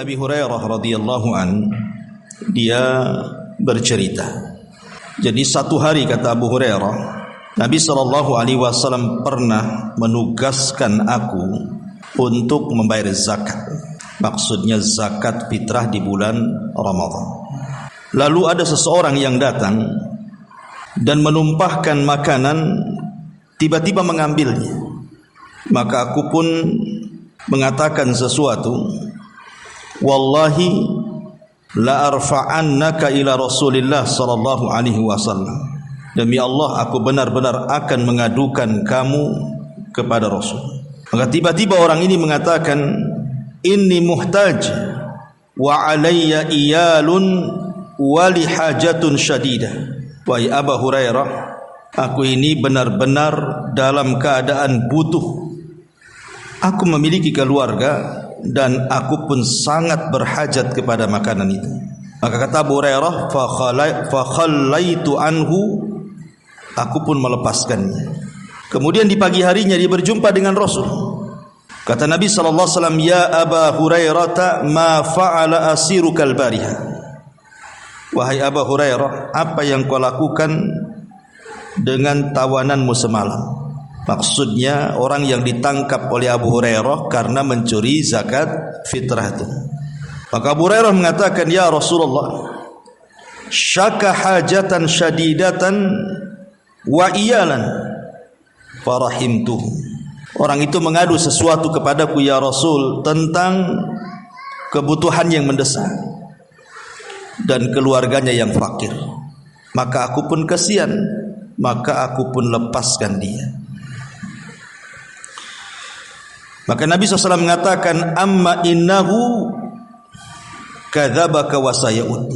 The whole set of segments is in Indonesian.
Abi Hurairah radhiyallahu an, dia bercerita. Jadi satu hari, kata Abu Hurairah, Nabi SAW pernah menugaskan aku untuk membayar zakat. Maksudnya zakat fitrah di bulan Ramadan. Lalu ada seseorang yang datang dan menumpahkan makanan, tiba-tiba mengambilnya. Maka aku pun mengatakan sesuatu, wallahi la arfa'annaka ila Rasulillah sallallahu alaihi wasallam. Demi Allah, aku benar-benar akan mengadukan kamu kepada Rasul. Maka tiba-tiba orang ini mengatakan, inni muhtaj wa alayya iyalun wa li hajatun syadidah. Wahai Abu Hurairah, aku ini benar-benar dalam keadaan butuh. Aku memiliki keluarga dan aku pun sangat berhajat kepada makanan itu. Maka kata Abu Hurairah, fa khallaitu anhu, aku pun melepaskannya. Kemudian di pagi harinya dia berjumpa dengan Rasul. Kata Nabi SAW, ya Aba Hurairah, ma fa'ala asirukal bariha. Wahai Abu Hurairah, apa yang kau lakukan dengan tawananmu semalam? Maksudnya orang yang ditangkap oleh Abu Hurairah karena mencuri zakat fitrah itu. Maka Abu Hurairah mengatakan, ya Rasulullah, syaka hajatan syadidatan wa iyalan farahimtuhu. Orang itu mengadu sesuatu kepadaku, ya Rasul, tentang kebutuhan yang mendesak dan keluarganya yang fakir. Maka aku pun kasihan, maka aku pun lepaskan dia. Maka Nabi SAW mengatakan, amma innahu kadzabaka wa sayud.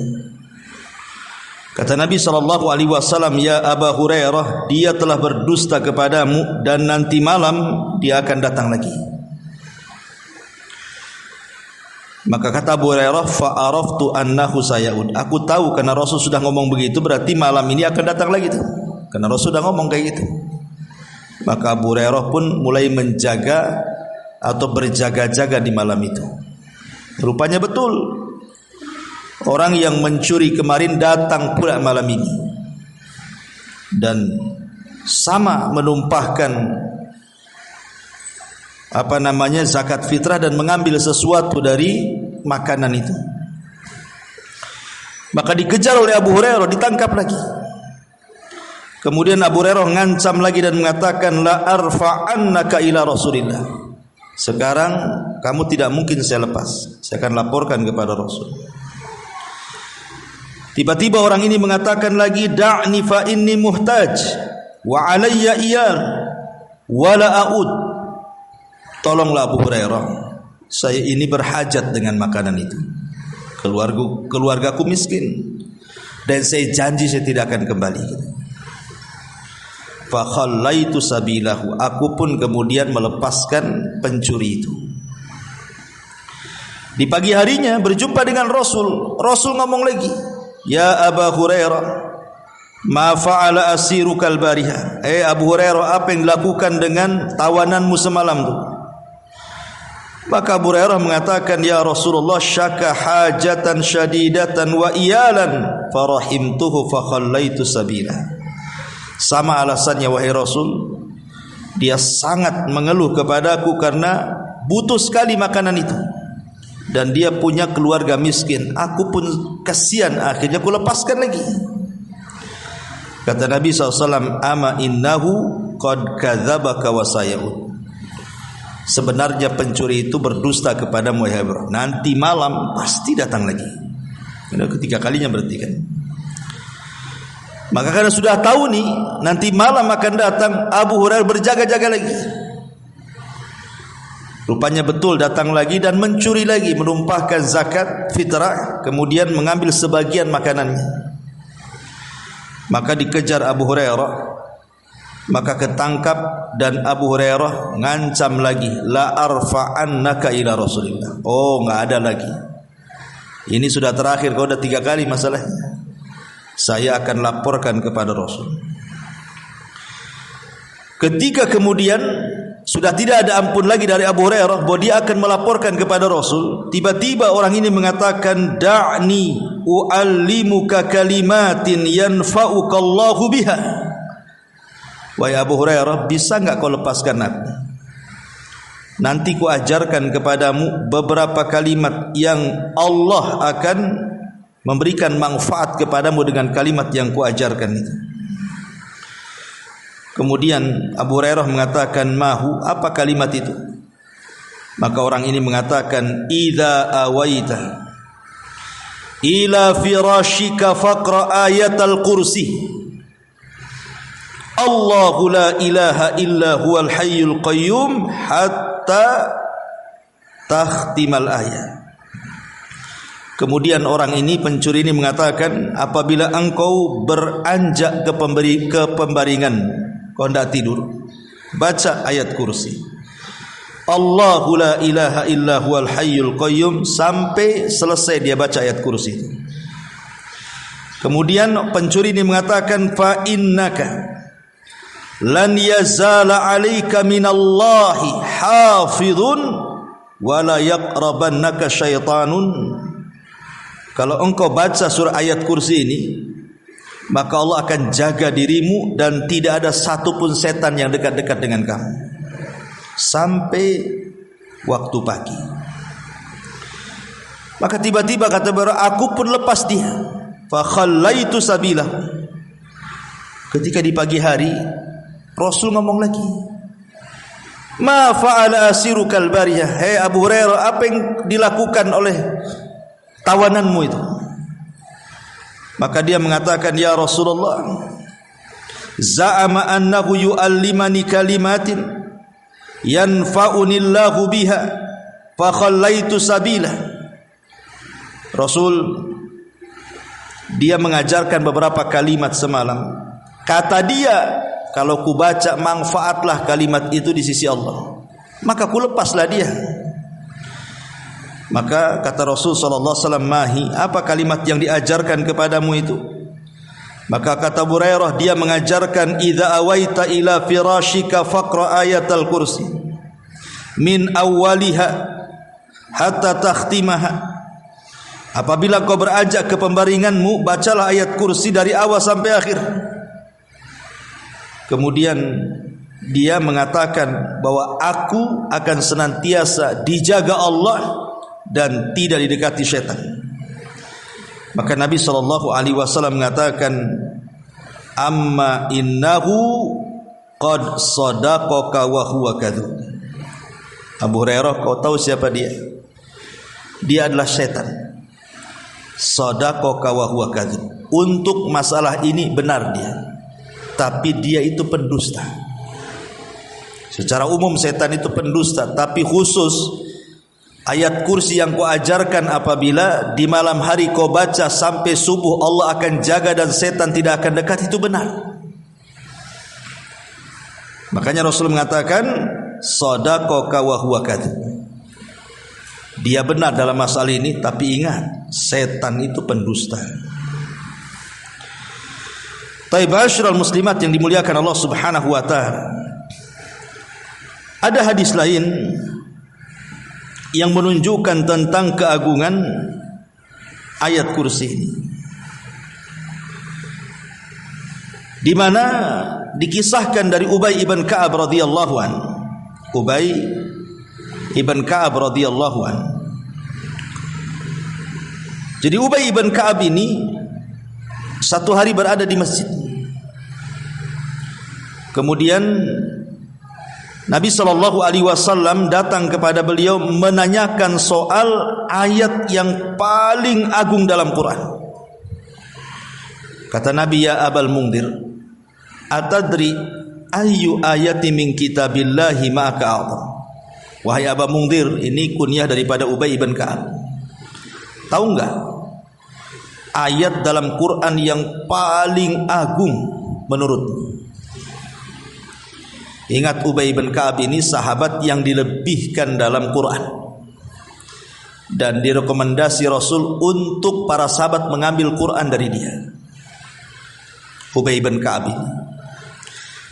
Kata Nabi SAW, ya Abu Hurairah, dia telah berdusta kepadamu dan nanti malam dia akan datang lagi. Maka kata Abu Hurairah, fa'araftu annahu sayud. Aku tahu karena Rasul sudah ngomong begitu, berarti malam ini akan datang lagi tuh. Karena Rasul sudah ngomong kayak gitu. Maka Abu Hurairah pun mulai menjaga atau berjaga-jaga di malam itu. Rupanya betul, orang yang mencuri kemarin datang pula malam ini dan sama menumpahkan zakat fitrah dan mengambil sesuatu dari makanan itu. Maka dikejar oleh Abu Hurairah, ditangkap lagi. Kemudian Abu Hurairah ngancam lagi dan mengatakan, la arfa'annaka ila Rasulillah. Sekarang kamu tidak mungkin saya lepas, saya akan laporkan kepada Rasul. Tiba-tiba orang ini mengatakan lagi, da'ni fa inni muhtaj wa alayya iyal wa la a'ud. Tolonglah Abu Hurairah, saya ini berhajat dengan makanan itu. Keluargaku miskin dan saya janji saya tidak akan kembali. Fa khallaitu sabilahu, aku pun kemudian melepaskan pencuri itu. Di pagi harinya berjumpa dengan Rasul. Rasul ngomong lagi, ya Abu Hurairah, ma fa'ala asirukal bariha. Abu Hurairah, apa yang dilakukan dengan tawananmu semalam itu? Maka Abu Hurairah mengatakan, ya Rasulullah, syaka hajatan syadidatan wa iyalan farahimtuhu fa khallaitu sabilah. Sama alasannya, wahai Rasul, dia sangat mengeluh kepadaku karena butuh sekali makanan itu dan dia punya keluarga miskin. Aku pun kasihan, akhirnya aku lepaskan lagi. Kata Nabi SAW, ama innahu qad kadzabaka wa sayud. Sebenarnya pencuri itu berdusta kepadamu, wahai Hurairah. Nanti malam pasti datang lagi. Ini ketiga kalinya berarti kan. Maka karena sudah tahu nih nanti malam akan datang, Abu Hurairah berjaga-jaga lagi. Rupanya betul datang lagi dan mencuri lagi, menumpahkan zakat fitrah, kemudian mengambil sebagian makanannya. Maka dikejar Abu Hurairah, maka ketangkap dan Abu Hurairah ngancam lagi, la arfa'annaka ila Rasulillah. Oh, enggak ada lagi. Ini sudah terakhir, kau udah 3 kali masalahnya. Saya akan laporkan kepada Rasul. Ketika kemudian sudah tidak ada ampun lagi dari Abu Hurairah bahwa dia akan melaporkan kepada Rasul. Tiba-tiba orang ini mengatakan, da'ni u'allimuka kalimatin yanfa'uka Allahu biha. Wahai Abu Hurairah, bisa enggak kau lepaskan aku? Nanti ku ajarkan kepadamu beberapa kalimat yang Allah akan memberikan manfaat kepadamu dengan kalimat yang ku ajarkan itu. Kemudian Abu Hurairah mengatakan, mahu, apa kalimat itu? Maka orang ini mengatakan, idza awaita ila firashika faqra ayatal kursi, Allahu la ilaha illa huwal hayyul qayyum hatta takhtimal ayat. Kemudian orang ini, pencuri ini mengatakan, apabila engkau beranjak ke pembaringan, kau tidak tidur, baca ayat kursi, Allahu la ilaha illa huwal hayyul qayyum, sampai selesai dia baca ayat kursi itu. Kemudian pencuri ini mengatakan, fa innaka lan yazala alayka minallahi hafidhun wa la yaqrabannaka syaitanun. Kalau engkau baca surah ayat kursi ini, maka Allah akan jaga dirimu dan tidak ada satupun setan yang dekat-dekat dengan kamu sampai waktu pagi. Maka tiba-tiba kata beliau, aku pun lepas dia. Fa khallaitu sabilah. Ketika di pagi hari, Rasul ngomong lagi, ma fa'ala asirukal bariyah. Hei Abu Hurairah, apa yang dilakukan oleh tawananmu itu? Maka dia mengatakan, ya Rasulullah, za'ama annahu yu'allimani kalimatin yanfa'unillahu biha fa khallaitu sabila. Rasul, dia mengajarkan beberapa kalimat semalam. Kata dia, kalau ku baca manfaatlah kalimat itu di sisi Allah, maka ku lepaslah dia. Maka kata Rasul sallallahu alaihi wasallam, mahi, apa kalimat yang diajarkan kepadamu itu? Maka kata Abu Hurairah, dia mengajarkan, idza awaita ila firashika faqra ayatal kursi min awwaliha hatta takhtimaha. Apabila kau beranjak ke pembaringanmu, bacalah ayat kursi dari awal sampai akhir. Kemudian dia mengatakan bahwa aku akan senantiasa dijaga Allah dan tidak didekati syaitan. Maka Nabi SAW mengatakan, amma innahu qad sadaqaka wa huwa kadzub. Abu Hurairah, kau tahu siapa dia? Dia adalah syaitan. Sadaqaka wa huwa kadzub. Untuk masalah ini benar dia, tapi dia itu pendusta. Secara umum setan itu pendusta, tapi khusus ayat kursi yang kau ajarkan, apabila di malam hari kau baca sampai subuh, Allah akan jaga dan setan tidak akan dekat, itu benar. Makanya Rasul mengatakan, sadaqaka wa huwa kadzub. Dia benar dalam masalah ini, tapi ingat, setan itu pendusta. Taibasyiral muslimat yang dimuliakan Allah Subhanahu wa taala. Ada hadis lain yang menunjukkan tentang keagungan ayat kursi ini, di mana dikisahkan dari Ubay ibn Ka'ab radhiyallahu an. Ubay ibn Ka'ab radhiyallahu an. Jadi Ubay ibn Ka'ab ini satu hari berada di masjid. Kemudian Nabi SAW datang kepada beliau menanyakan soal ayat yang paling agung dalam Quran. Kata Nabi, ya Abal Mungdir, atadri ayyu ayati min kitabillahi ma'aka a'zam. Wahai Aba Mungdir, ini kunyah daripada Ubay ibn Ka'ab. Tahu enggak ayat dalam Quran yang paling agung menurutmu? Ingat, Ubay bin Ka'ab ini sahabat yang dilebihkan dalam Quran, dan direkomendasi Rasul untuk para sahabat mengambil Quran dari dia. Ubay bin Ka'ab ini.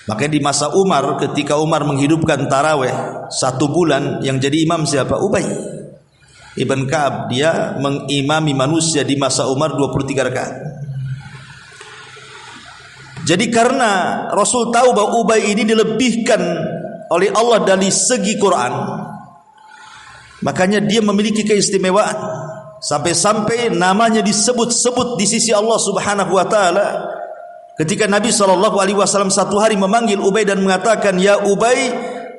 Makanya di masa Umar, ketika Umar menghidupkan taraweh 1 bulan, yang jadi imam siapa? Ubay ibn Ka'ab. Dia mengimami manusia di masa Umar 23 rakaat. Jadi karena Rasul tahu bahwa Ubay ini dilebihkan oleh Allah dari segi Quran, makanya dia memiliki keistimewaan sampai-sampai namanya disebut-sebut di sisi Allah Subhanahu wa taala. Ketika Nabi SAW satu hari memanggil Ubay dan mengatakan, "Ya Ubay,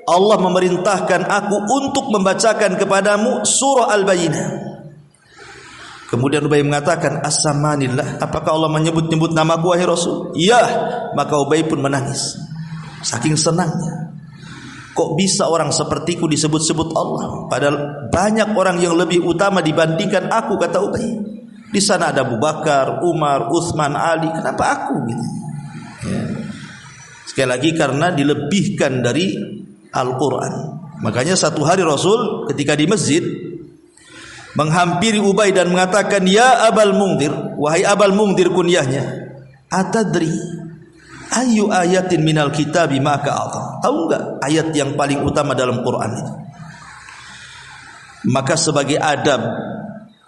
Allah memerintahkan aku untuk membacakan kepadamu surah Al-Bayyinah." Kemudian Ubay mengatakan, "As-samanillah, apakah Allah menyebut-nyebut namaku wahai Rasul?" "Iya." Maka Ubay pun menangis saking senangnya. Kok bisa orang sepertiku disebut-sebut Allah, padahal banyak orang yang lebih utama dibandingkan aku, kata Ubay. Di sana ada Abu Bakar, Umar, Utsman, Ali, kenapa aku gitu? Ya. Sekali lagi karena dilebihkan dari Al-Quran. Makanya satu hari Rasul ketika di masjid menghampiri Ubay dan mengatakan, "Ya Abal Mungdir, wahai Abal Mungdir kunyahnya, atadri ayu ayatin minal kitabi maka Allah." Tahu enggak ayat yang paling utama dalam Quran itu? Maka sebagai adab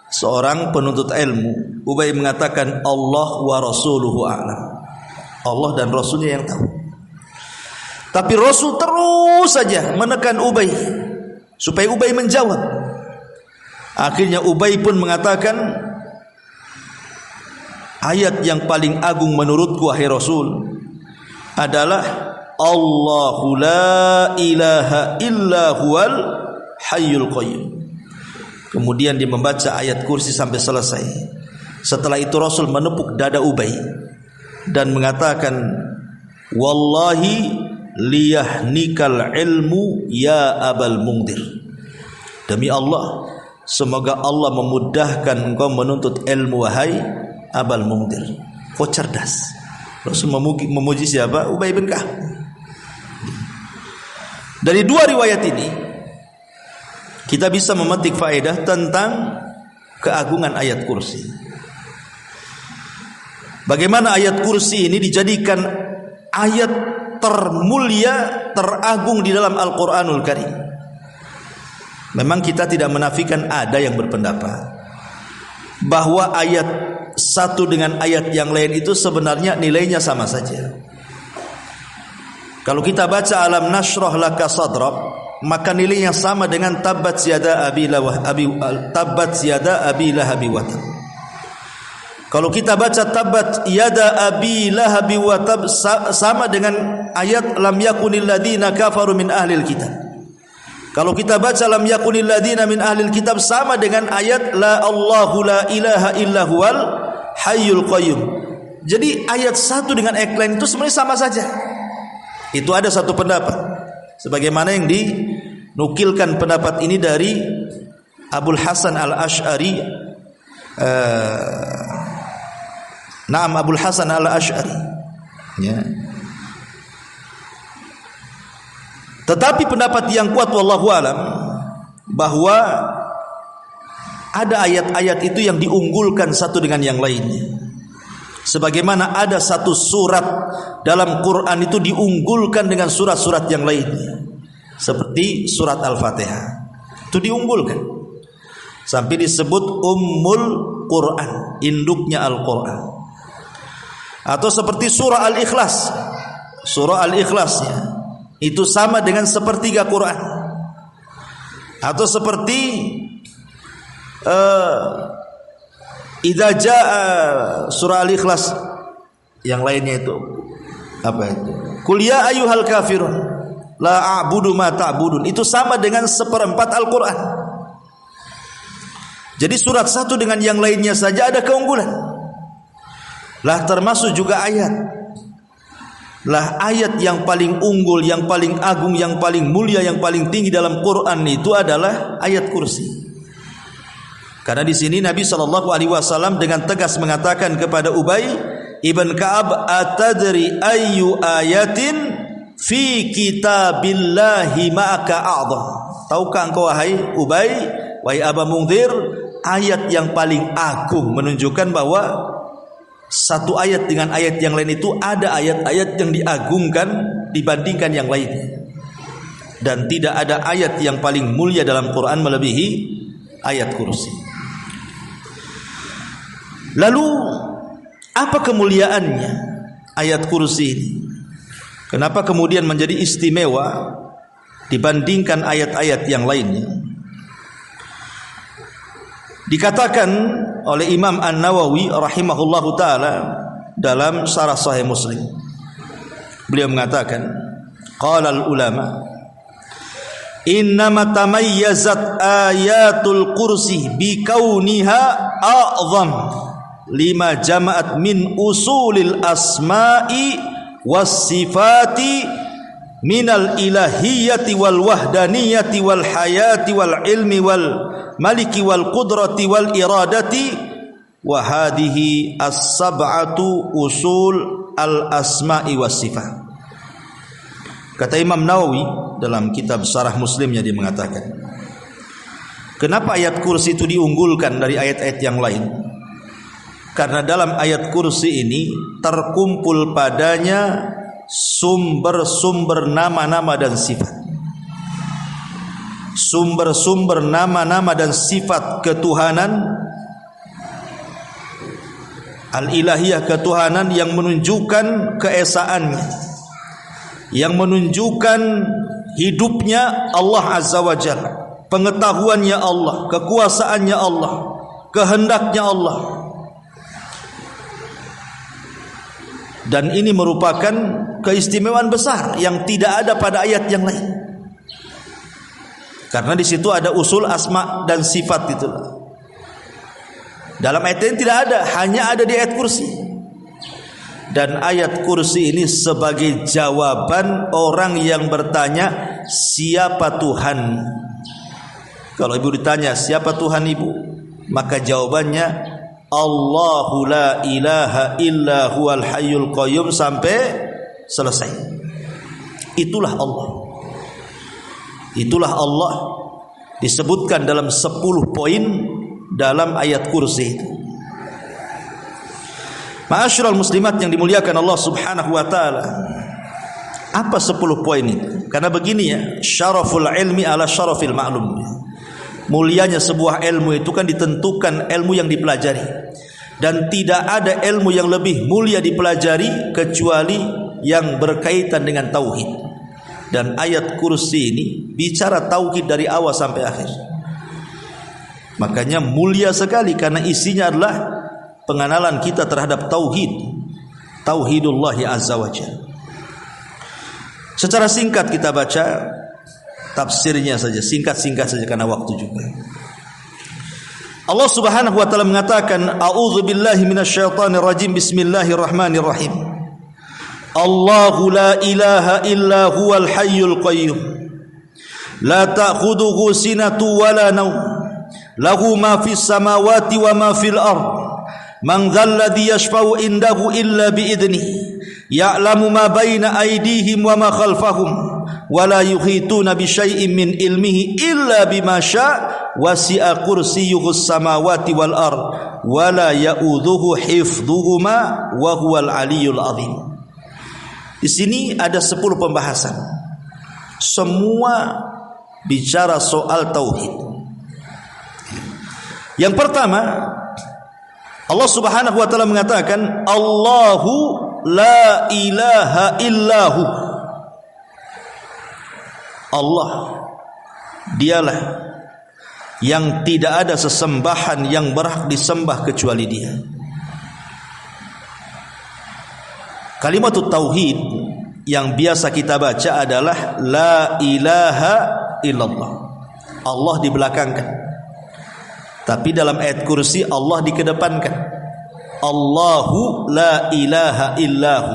seorang penuntut ilmu, Ubay mengatakan, "Allah wa rasuluhu a'lam." Allah dan Rasulnya yang tahu. Tapi Rasul terus saja menekan Ubay supaya Ubay menjawab. Akhirnya Ubay pun mengatakan, "Ayat yang paling agung menurutku wahai Rasul adalah Allahu la ilaha illa huwal hayyul qayyum." Kemudian dia membaca ayat kursi sampai selesai. Setelah itu Rasul menepuk dada Ubay dan mengatakan, "Wallahi liyahnikal ilmu ya Abal Mungdir." Demi Allah, semoga Allah memudahkan engkau menuntut ilmu wahai Abal Mungdir. Kau cerdas. Rasul memuji siapa? Ubay bin Ka'ab. Dari dua riwayat ini kita bisa memetik faedah tentang keagungan ayat kursi. Bagaimana ayat kursi ini dijadikan ayat termulia, teragung di dalam Al-Quranul Karim. Memang kita tidak menafikan ada yang berpendapat bahwa ayat satu dengan ayat yang lain itu sebenarnya nilainya sama saja. Kalau kita baca alam nashrah laka sadrak, maka nilainya sama dengan tabbat yada abi lahab wa tab. Kalau kita baca tabbat yada abi lahab wa tab sama dengan ayat lam yakunil ladina kafaru min ahlil kitab. Kalau kita baca lam yakunil ladina min ahlil kitab sama dengan ayat la Allahu la ilaha illa huwal hayyul qayyum. Jadi ayat satu dengan ayat lain itu sebenarnya sama saja. Itu ada satu pendapat, sebagaimana yang dinukilkan pendapat ini dari Abul Hasan al-Ash'ari. Abul Hasan al-Ash'ari. Ya. Tetapi pendapat yang kuat wallahu alam bahwa ada ayat-ayat itu yang diunggulkan satu dengan yang lainnya. Sebagaimana ada satu surat dalam Quran itu diunggulkan dengan surat-surat yang lainnya. Seperti surat Al-Fatihah. Itu diunggulkan. Sampai disebut Ummul Quran, induknya Al-Quran. Atau seperti surah Al-Ikhlas. Surah Al-Ikhlasnya itu sama dengan sepertiga Quran. Atau seperti idza jaa surah Al-Ikhlas yang lainnya itu apa itu? Qul ya ayyuhal kafirun la a'budu ma ta'budun. Itu sama dengan seperempat Al-Qur'an. Jadi surat satu dengan yang lainnya saja ada keunggulan. Lah termasuk juga ayat. Lah ayat yang paling unggul, yang paling agung, yang paling mulia, yang paling tinggi dalam Quran itu adalah ayat kursi. Karena di sini Nabi SAW dengan tegas mengatakan kepada Ubay ibn Ka'ab, "Atadri ayyu ayatin fi kitabillahi ma'aka a'zam." Tahukah engkau wahai Ubay, wahai Aba Mungdir, ayat yang paling agung, menunjukkan bahwa satu ayat dengan ayat yang lain itu ada ayat-ayat yang diagungkan dibandingkan yang lainnya. Dan tidak ada ayat yang paling mulia dalam Quran melebihi ayat kursi. Lalu apa kemuliaannya ayat kursi ini? Kenapa kemudian menjadi istimewa dibandingkan ayat-ayat yang lainnya? Dikatakan oleh Imam An-Nawawi rahimahullahu taala dalam Syarah Sahih Muslim. Beliau mengatakan, qala al-ulama innama tamayyazat ayatul kursi bikauniha a'zam lima jama'at min usulil asma'i was sifati minal ilahiyyati wal wahdaniyati wal hayati wal ilmi wal maliki wal qudrati wal iradati wa hadhihi as-sab'atu usul al asma'i was sifat. Kata Imam Nawawi dalam kitab Syarah Muslimnya, dia mengatakan, kenapa ayat kursi itu diunggulkan dari ayat-ayat yang lain? Karena dalam ayat kursi ini terkumpul padanya sumber-sumber nama-nama dan sifat. Sumber-sumber nama-nama dan sifat ketuhanan, al-ilahiyah, ketuhanan yang menunjukkan keesaannya, yang menunjukkan hidupnya Allah Azza wa Jalla, pengetahuannya Allah, kekuasaannya Allah, kehendaknya Allah. Dan ini merupakan keistimewaan besar yang tidak ada pada ayat yang lain. Karena di situ ada usul asma dan sifat itu. Dalam ayat ini tidak ada, hanya ada di ayat kursi. Dan ayat kursi ini sebagai jawaban orang yang bertanya, siapa Tuhan? Kalau ibu ditanya, siapa Tuhan ibu? Maka jawabannya, Allahu la ilaha illa huwal hayyul qayyum, sampai selesai. Itulah Allah. Itulah Allah disebutkan dalam 10 poin dalam ayat kursi itu. Ma'asyiral muslimat yang dimuliakan Allah Subhanahu wa taala. Apa 10 poin itu? Karena begini ya, syaraful ilmi ala syarafil ma'lum. Mulianya sebuah ilmu itu kan ditentukan ilmu yang dipelajari. Dan tidak ada ilmu yang lebih mulia dipelajari kecuali yang berkaitan dengan tauhid. Dan ayat kursi ini bicara tauhid dari awal sampai akhir. Makanya mulia sekali karena isinya adalah pengenalan kita terhadap tauhid, tauhidullah azza wa jalla. Secara singkat kita baca tafsirnya saja, singkat-singkat saja karena waktu juga. Allah Subhanahu wa taala mengatakan, a'udzu billahi minasyaitonir rajim, bismillahirrahmanirrahim. Allahu la ilaha illa huwal hayyul qayyum, la ta'khudhuhu sinatun wa la nawm, lahu ma fis samawati wa ma fil ardh. Man dzalladzi yashfa'u indahu illa bi'idnihi, ya'lamu ma baina aydihim wa ma khalfahum, wa la yuhituna bi syai'in min ilmihi illa bima syaa', wasi'a kursiyyuhus samawati wal ard, wa la ya'udzuhu hifdzuhuma wa huwal aliyyul azim. Di sini ada 10 pembahasan. Semua bicara soal tauhid. Yang pertama, Allah Subhanahu wa taala mengatakan, Allahu la ilaha illahu. Allah, dialah yang tidak ada sesembahan yang berhak disembah kecuali Dia. Kalimatut tauhid yang biasa kita baca adalah la ilaha illallah. Allah dibelakangkan. Tapi dalam ayat kursi Allah dikedepankan. Allahu la ilaha illahu.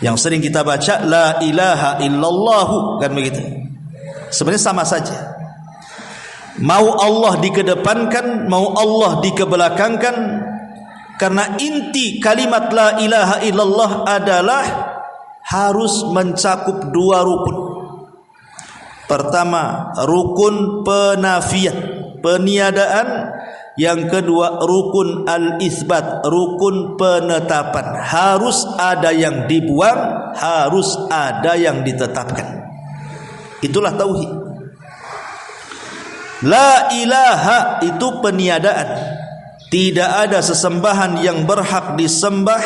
Yang sering kita baca la ilaha illallahu, kan begitu. Sebenarnya sama saja. Mau Allah dikedepankan, mau Allah dikebelakangkan, karena inti kalimat la ilaha illallah adalah harus mencakup 2 rukun. Pertama, rukun penafian, peniadaan. Yang kedua, rukun al-isbat, rukun penetapan. Harus ada yang dibuang, harus ada yang ditetapkan. Itulah tauhid. La ilaha itu peniadaan. Tidak ada sesembahan yang berhak disembah,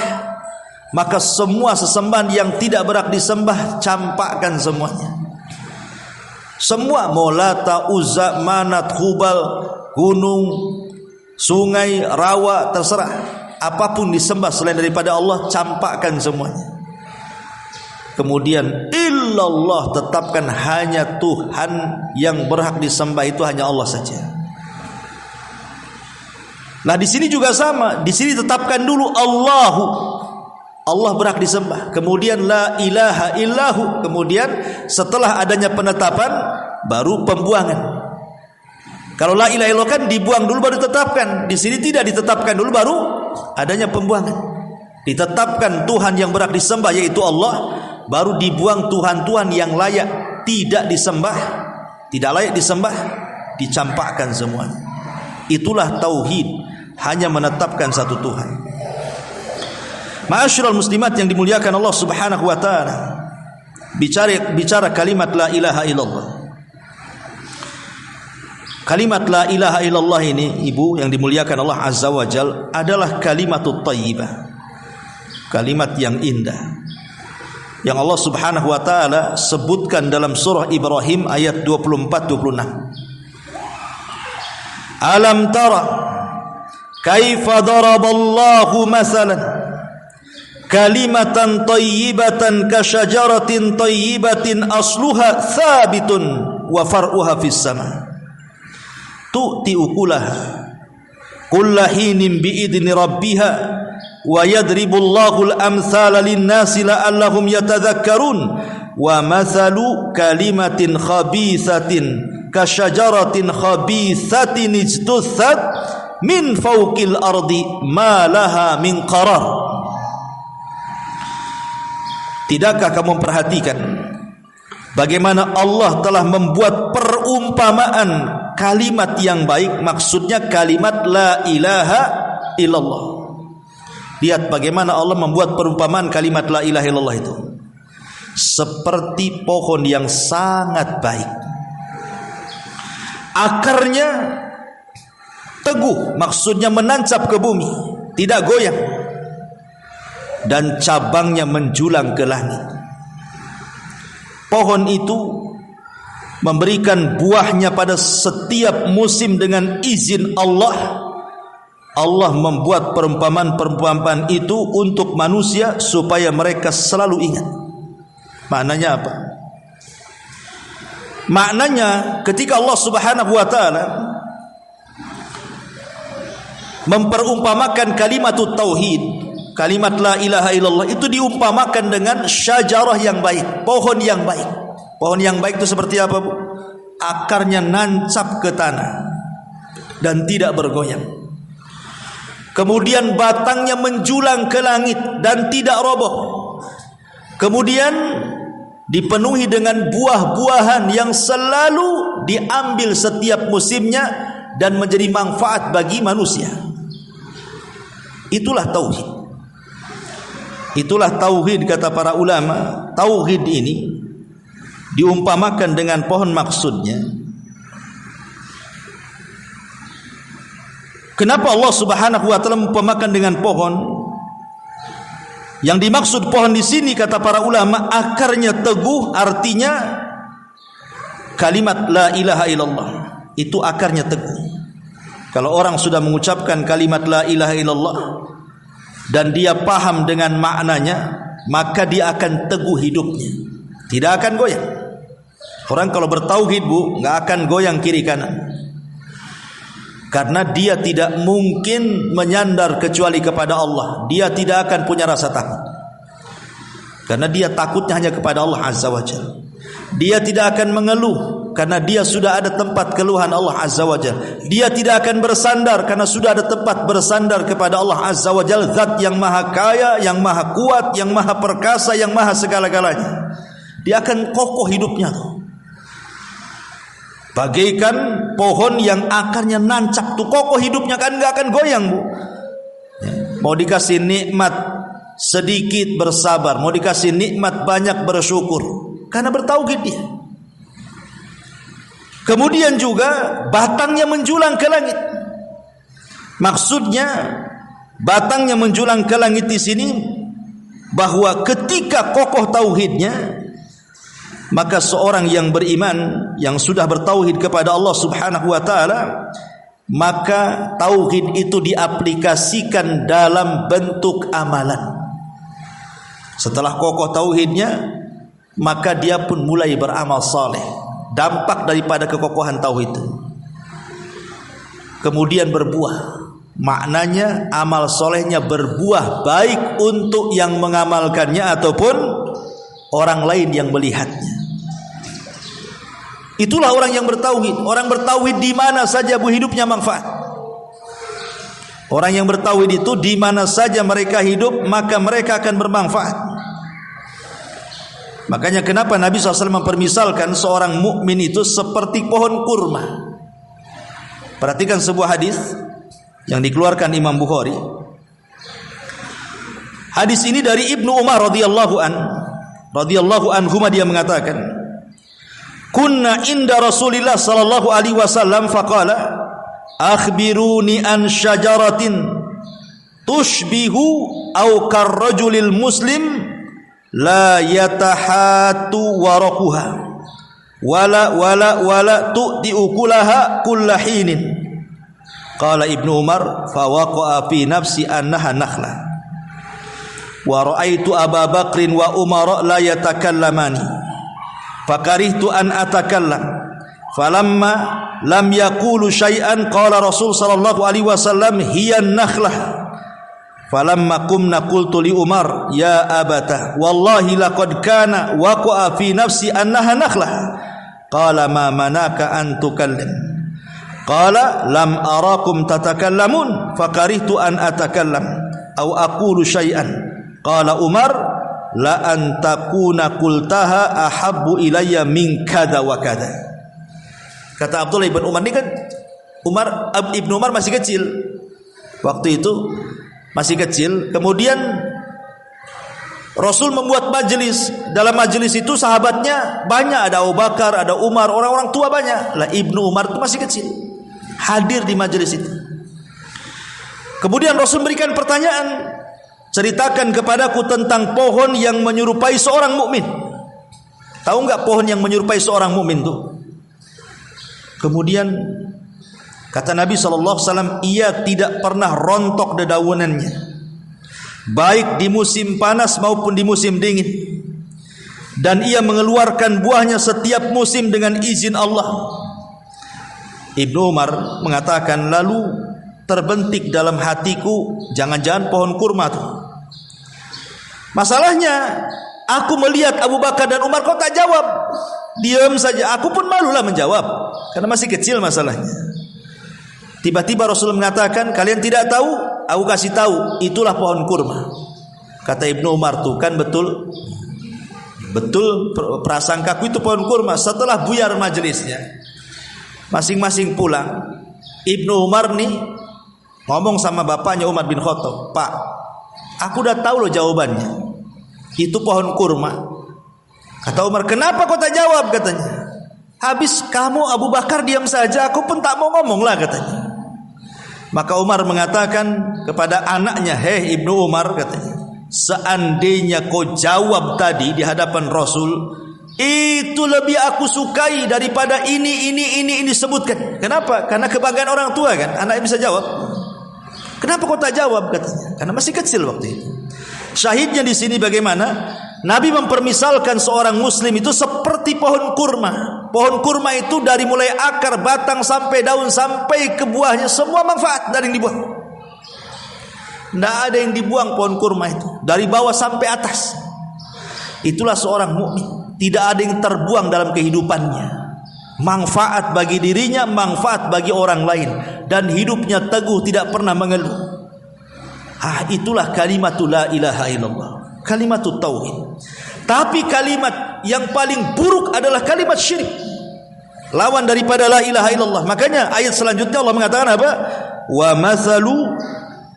maka semua sesembahan yang tidak berhak disembah campakkan semuanya. Semua Molata, Uzza, Manat, Hubal, gunung, sungai, rawa, terserah. Apapun disembah selain daripada Allah, campakkan semuanya. Kemudian illallah, tetapkan hanya Tuhan yang berhak disembah, itu hanya Allah saja. Nah di sini juga sama. Di sini tetapkan dulu Allahu, Allah berhak disembah. Kemudian la ilaha illahu. Kemudian setelah adanya penetapan baru pembuangan. Kalau la ilaha illallah kan dibuang dulu baru ditetapkan. Di sini tidak ditetapkan dulu baru adanya pembuangan. Ditetapkan Tuhan yang berhak disembah yaitu Allah, baru dibuang Tuhan-Tuhan yang layak tidak disembah, tidak layak disembah, dicampakkan semuanya. Itulah tauhid, hanya menetapkan satu Tuhan. Ma'asyiral muslimat yang dimuliakan Allah Subhanahu wa taala, bicara kalimat la ilaha illallah. Kalimat la ilaha illallah ini, ibu yang dimuliakan Allah Azza wa Jal, adalah kalimatut thayyibah, kalimat yang indah, yang Allah Subhanahu wa taala sebutkan dalam surah Ibrahim ayat 24-26. Alam tara kaifa daraballahu masalan kalimatan thayyibatan kasyajaratin thayyibatin asluha thabitun wa far'uha fis sama tu'ti ukulaha kullahinin bi'idni rabbiha wa yadribullahu al-amthala lin-nasi la'allahum yatadhakkarun wa mathalu kalimatin khabithatin kasyajaratin khabithatin ijtuthat min fawqil ardi ma laha min qarar. Tidakkah kamu perhatikan bagaimana Allah telah membuat perumpamaan kalimat yang baik, maksudnya kalimat la ilaha illallah. Lihat bagaimana Allah membuat perumpamaan kalimat la ilaha illallah itu seperti pohon yang sangat baik. Akarnya teguh, maksudnya menancap ke bumi, tidak goyang, dan cabangnya menjulang ke langit. Pohon itu memberikan buahnya pada setiap musim dengan izin Allah. Allah membuat perumpamaan-perumpamaan itu untuk manusia supaya mereka selalu ingat. Maknanya apa? Maknanya ketika Allah Subhanahu wa taala memperumpamakan kalimatut tauhid, kalimat la ilaha illallah, itu diumpamakan dengan syajarah yang baik, pohon yang baik. Pohon yang baik itu seperti apa, Bu? Akarnya nancap ke tanah dan tidak bergoyang. Kemudian batangnya menjulang ke langit dan tidak roboh. Kemudian dipenuhi dengan buah-buahan yang selalu diambil setiap musimnya dan menjadi manfaat bagi manusia. Itulah tauhid. Itulah tauhid kata para ulama. Tauhid ini diumpamakan dengan pohon, maksudnya kenapa Allah Subhanahu wa taala mengumpamakan dengan pohon? Yang dimaksud pohon di sini kata para ulama, akarnya teguh, artinya kalimat la ilaha illallah itu akarnya teguh. Kalau orang sudah mengucapkan kalimat la ilaha illallah dan dia paham dengan maknanya, maka dia akan teguh hidupnya, tidak akan goyang. Orang kalau bertauhid, Bu, nggak akan goyang kiri kanan, karena dia tidak mungkin menyandar kecuali kepada Allah. Dia tidak akan punya rasa takut, karena dia takutnya hanya kepada Allah Azza wa Jalla. Dia tidak akan mengeluh, karena dia sudah ada tempat keluhan Allah Azza wa Jalla. Dia tidak akan bersandar, karena sudah ada tempat bersandar kepada Allah Azza wa Jalla, zat yang maha kaya, yang maha kuat, yang maha perkasa, yang maha segala-galanya. Dia akan kokoh hidupnya tuh, bagaikan pohon yang akarnya nancap tuh, kokoh hidupnya kan, nggak akan goyang, Bu. Mau dikasih nikmat sedikit bersabar, mau dikasih nikmat banyak bersyukur, karena bertauhid dia. Kemudian juga batangnya menjulang ke langit. Maksudnya batangnya menjulang ke langit di sini bahwa ketika kokoh tauhidnya, maka seorang yang beriman, yang sudah bertauhid kepada Allah Subhanahu wa taala, maka tauhid itu diaplikasikan dalam bentuk amalan. Setelah kokoh tauhidnya, maka dia pun mulai beramal saleh, dampak daripada kekokohan tauhid itu. Kemudian berbuah. Maknanya amal solehnya berbuah baik untuk yang mengamalkannya ataupun orang lain yang melihatnya. Itulah orang yang bertauhid. Orang bertauhid di mana saja hidupnya manfaat. Orang yang bertauhid itu di mana saja mereka hidup, maka mereka akan bermanfaat. Makanya kenapa Nabi SAW mempermisalkan seorang mukmin itu seperti pohon kurma. Perhatikan sebuah hadis yang dikeluarkan Imam Bukhari. Hadis ini dari Ibnu Umar radhiyallahu anhuma, dia mengatakan, kunna inda Rasulillah sallallahu alaihi wasallam faqala akhbiruni an syajaratin tushbihu aw karrajulil muslim la yatahatu waraquha wala tu'ti ukulaha kullahinin. Qala Ibnu Umar fa waqa'a fi nafsi annaha nakhla wa ra'aitu Aba Bakrin wa Umar la yatakallamani fakarihtu an atakallam falamma lam yaqulu syai'an qala Rasul sallallahu alaihi wasallam hiya an-nakhlah falamma qumna qultu li Umar ya abata wallahi laqad kana waqa'a fi nafsi annaha nakhlah qala ma manaka an tukallim qala lam arakum tatakallamun fakarihtu an atakallam aw aqulu syai'an qala Umar la an takuna qultaha ahabbu ilayya min kada wa kada. Kata Abdullah ibn Umar, ini kan Ibnu Umar masih kecil waktu itu, masih kecil. Kemudian Rasul membuat majelis. Dalam majelis itu sahabatnya banyak, ada Abu Bakar, ada Umar, orang-orang tua banyak. Lah Ibnu Umar itu masih kecil, hadir di majelis itu. Kemudian Rasul memberikan pertanyaan, ceritakan kepadaku tentang pohon yang menyerupai seorang mukmin. Tahu enggak pohon yang menyerupai seorang mukmin itu? Kemudian kata Nabi SAW, ia tidak pernah rontok dedaunannya, baik di musim panas maupun di musim dingin, dan ia mengeluarkan buahnya setiap musim dengan izin Allah. Ibnu Umar mengatakan, lalu terbentik dalam hatiku, jangan-jangan pohon kurma itu. Masalahnya aku melihat Abu Bakar dan Umar kok tak jawab, diam saja. Aku pun malulah menjawab karena masih kecil masalahnya. Tiba-tiba Rasul mengatakan, kalian tidak tahu? Aku kasih tahu, itulah pohon kurma. Kata Ibnu Umar, tuh kan betul prasangkaku itu pohon kurma. Setelah buyar majelisnya, masing-masing pulang, Ibnu Umar nih ngomong sama bapaknya Umar bin Khattab, Pak, aku udah tahu loh jawabannya, itu pohon kurma. Kata Umar, kenapa kau tak jawab? Katanya, habis kamu Abu Bakar diam saja, aku pun tak mau ngomong lah, katanya. Maka Umar mengatakan kepada anaknya, hei Ibnu Umar, katanya, seandainya kau jawab tadi di hadapan Rasul, itu lebih aku sukai daripada ini sebutkan. Kenapa? Karena kebanggaan orang tua kan, anaknya bisa jawab. Kenapa kau tak jawab? Katanya, karena masih kecil waktu itu. Syahidnya di sini bagaimana? Nabi mempermisalkan seorang muslim itu seperti pohon kurma. Pohon kurma itu dari mulai akar, batang sampai daun sampai ke buahnya, semua manfaat dari yang dibuang. Tidak ada yang dibuang pohon kurma itu, dari bawah sampai atas. Itulah seorang mukmin, tidak ada yang terbuang dalam kehidupannya. Manfaat bagi dirinya, manfaat bagi orang lain, dan hidupnya teguh, tidak pernah mengeluh. Itulah kalimatul la ilaha illallah, kalimatul tauhid. Tapi kalimat yang paling buruk adalah kalimat syirik, lawan daripada la ilaha illallah. Makanya ayat selanjutnya Allah mengatakan apa? Wa mathalu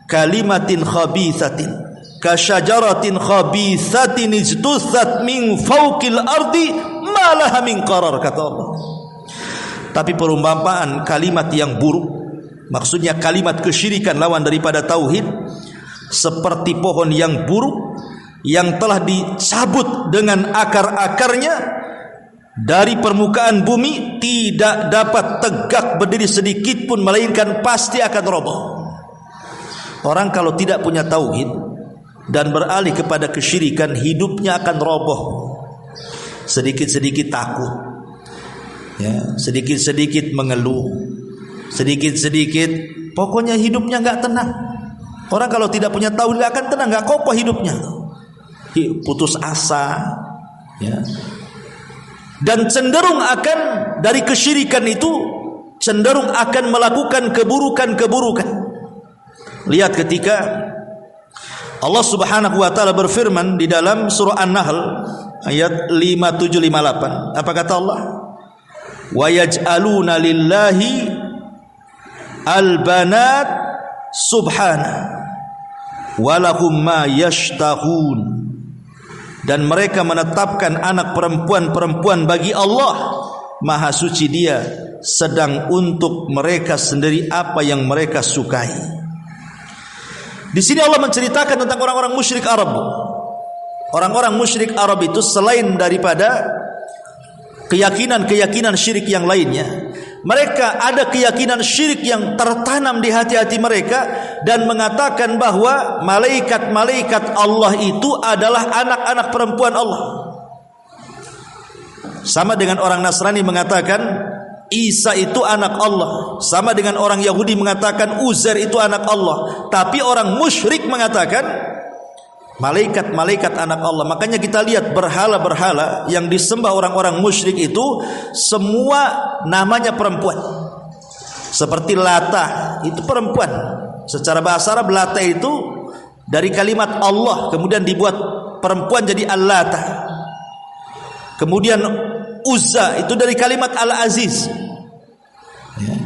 kalimatin khabithatin kasyajaratin khabithatin ijtutsat min fawqil ardi ma laha min qarar, kata Allah. Tapi perumpamaan kalimat yang buruk, maksudnya kalimat kesyirikan lawan daripada tauhid, seperti pohon yang buruk yang telah dicabut dengan akar-akarnya dari permukaan bumi, tidak dapat tegak berdiri sedikit pun, melainkan pasti akan roboh. Orang kalau tidak punya tauhid dan beralih kepada kesyirikan, hidupnya akan roboh. Sedikit-sedikit takut, ya, sedikit-sedikit mengeluh, sedikit-sedikit, pokoknya hidupnya nggak tenang. Orang kalau tidak punya tauhid nggak akan tenang, nggak kokoh hidupnya, putus asa, ya. Dan cenderung akan dari kesyirikan itu, cenderung akan melakukan keburukan-keburukan. Lihat ketika Allah Subhanahu wa taala berfirman di dalam surah An-Nahl ayat 5758, apa kata Allah? Wa yaj'aluna lillahi al-banat subhana wa lahum ma yashtahun. Dan mereka menetapkan anak perempuan-perempuan bagi Allah, Maha suci Dia, sedang untuk mereka sendiri apa yang mereka sukai. Di sini Allah menceritakan tentang orang-orang musyrik Arab. Orang-orang musyrik Arab itu selain daripada keyakinan-keyakinan syirik yang lainnya, mereka ada keyakinan syirik yang tertanam di hati-hati mereka, dan mengatakan bahwa malaikat-malaikat Allah itu adalah anak-anak perempuan Allah. Sama dengan orang Nasrani mengatakan Isa itu anak Allah, sama dengan orang Yahudi mengatakan Uzair itu anak Allah. Tapi orang musyrik mengatakan malaikat-malaikat anak Allah. Makanya kita lihat berhala-berhala yang disembah orang-orang musyrik itu semua namanya perempuan. Seperti Lata, itu perempuan. Secara bahasa Arab Lata itu dari kalimat Allah, kemudian dibuat perempuan jadi Al-Lata. Kemudian Uzza itu dari kalimat Al-Aziz.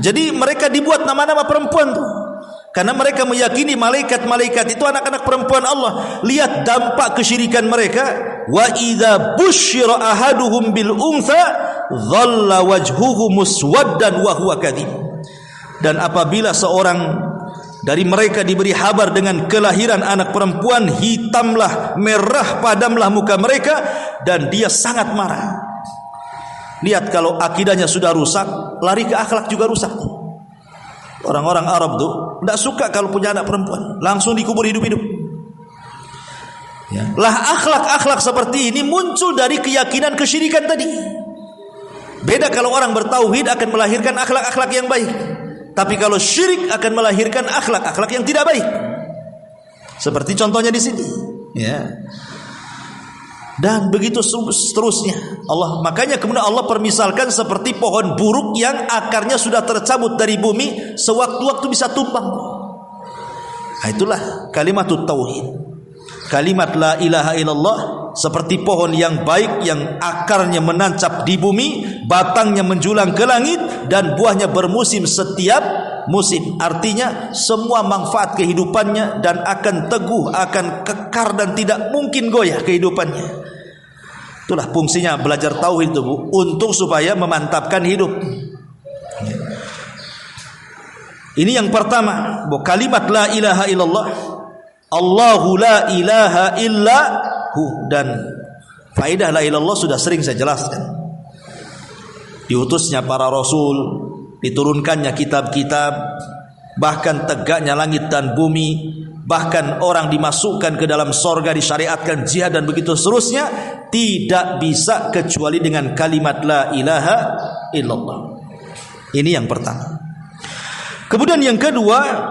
Jadi mereka dibuat nama-nama perempuan tuh, karena mereka meyakini malaikat-malaikat itu anak-anak perempuan Allah. Lihat dampak kesyirikan mereka. Wa idza busyira ahaduhum bil untha dhalla wajhuhu muswaddan wa huwa kadhib. Dan apabila seorang dari mereka diberi kabar dengan kelahiran anak perempuan, hitamlah, merah padamlah muka mereka, dan dia sangat marah. Lihat, kalau akidahnya sudah rusak, lari ke akhlak juga rusak. Orang-orang Arab tuh tidak suka kalau punya anak perempuan, langsung dikubur hidup-hidup. Ya. Lah akhlak-akhlak seperti ini muncul dari keyakinan kesyirikan tadi. Beda kalau orang bertauhid akan melahirkan akhlak-akhlak yang baik. Tapi kalau syirik akan melahirkan akhlak-akhlak yang tidak baik. Seperti contohnya di sini. Ya. Dan begitu seterusnya. Makanya kemudian Allah permisalkan seperti pohon buruk yang akarnya sudah tercabut dari bumi, sewaktu-waktu bisa tumbang. Nah, itulah kalimat tauhid. Kalimat la ilaha illallah seperti pohon yang baik yang akarnya menancap di bumi, batangnya menjulang ke langit, dan buahnya bermusim setiap musim. Artinya semua manfaat kehidupannya, dan akan teguh, akan kekar, dan tidak mungkin goyah kehidupannya. Itulah fungsinya belajar tauhid itu, Bu, untuk supaya memantapkan hidup. Ini yang pertama, Bu, kalimat la ilaha illallah. Allahu la ilaha illahu, dan faedah la ilallah sudah sering saya jelaskan. Diutusnya para rasul, diturunkannya kitab-kitab, bahkan tegaknya langit dan bumi, bahkan orang dimasukkan ke dalam sorga, disyariatkan jihad, dan begitu seterusnya, tidak bisa kecuali dengan kalimat la ilaha illallah. Ini yang pertama. Kemudian yang kedua,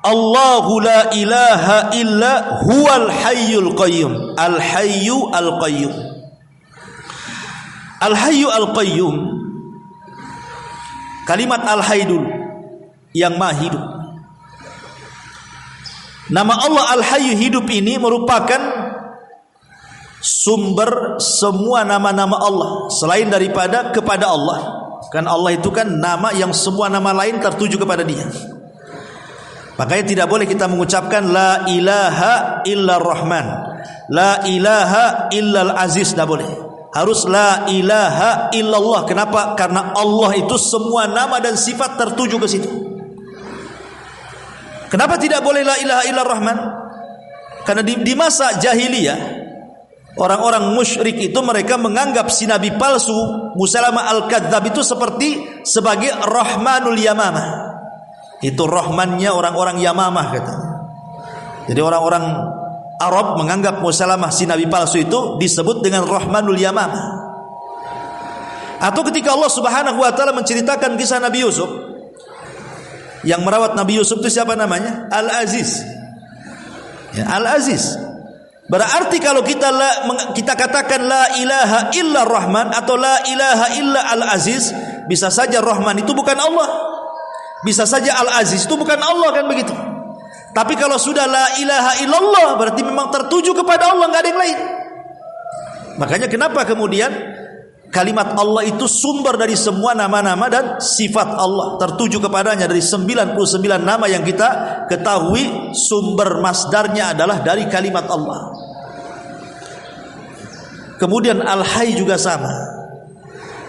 Allahu la ilaha illa huwal hayyul qayyum. Al-hayyu al-qayyum. Al-hayyu al-qayyum, kalimat al-hayyul, yang maha hidup. Nama Allah al-hayyu, hidup, ini merupakan sumber semua nama-nama Allah selain daripada kepada Allah. Kan Allah itu kan nama yang semua nama lain tertuju kepada Dia. Makanya tidak boleh kita mengucapkan la ilaha illar rahman, la ilaha illal aziz, tidak boleh. Harus la ilaha illallah. Kenapa? Karena Allah itu semua nama dan sifat tertuju ke situ. Kenapa tidak boleh la ilaha illar rahman? Karena di masa jahiliyah, orang-orang musyrik itu mereka menganggap si nabi palsu Musailamah al-Kadzdzab itu sebagai Rahmanul Yamamah. Itu Rahmannya orang-orang Yamamah katanya. Jadi orang-orang Arab menganggap Musailamah si nabi palsu itu disebut dengan Rahmanul Yamamah. Atau ketika Allah Subhanahu wa taala menceritakan kisah Nabi Yusuf, yang merawat Nabi Yusuf itu siapa namanya? Al-Aziz. Ya, Al-Aziz. Berarti kalau kita katakan la ilaha illa Rahman atau la ilaha illa Al-Aziz, bisa saja Rahman itu bukan Allah, bisa saja Al-Aziz itu bukan Allah, kan begitu. Tapi kalau sudah la ilaha illallah, berarti memang tertuju kepada Allah, nggak ada yang lain. Makanya kenapa kemudian kalimat Allah itu sumber dari semua nama-nama dan sifat Allah, tertuju kepadanya. Dari 99 nama yang kita ketahui, sumber masdarnya adalah dari kalimat Allah. Kemudian Al-Hayy juga sama,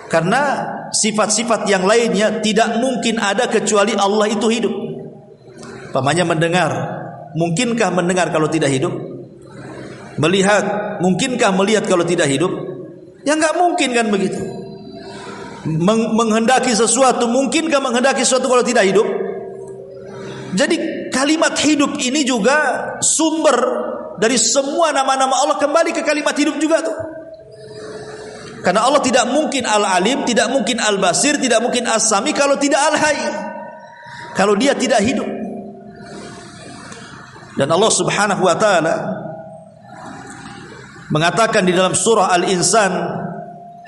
karena sifat-sifat yang lainnya tidak mungkin ada kecuali Allah itu hidup. Pamannya mendengar, mungkinkah mendengar kalau tidak hidup? Melihat, mungkinkah melihat kalau tidak hidup? Ya nggak mungkin, kan begitu. Menghendaki sesuatu, mungkinkah menghendaki sesuatu kalau tidak hidup? Jadi kalimat hidup ini juga sumber dari semua nama-nama Allah, kembali ke kalimat hidup juga tuh. Karena Allah tidak mungkin Al-Alim, tidak mungkin Al-Basir, tidak mungkin As-Sami kalau tidak Al-Hayy, kalau dia tidak hidup. Dan Allah Subhanahu wa taala mengatakan di dalam surah Al-Insan,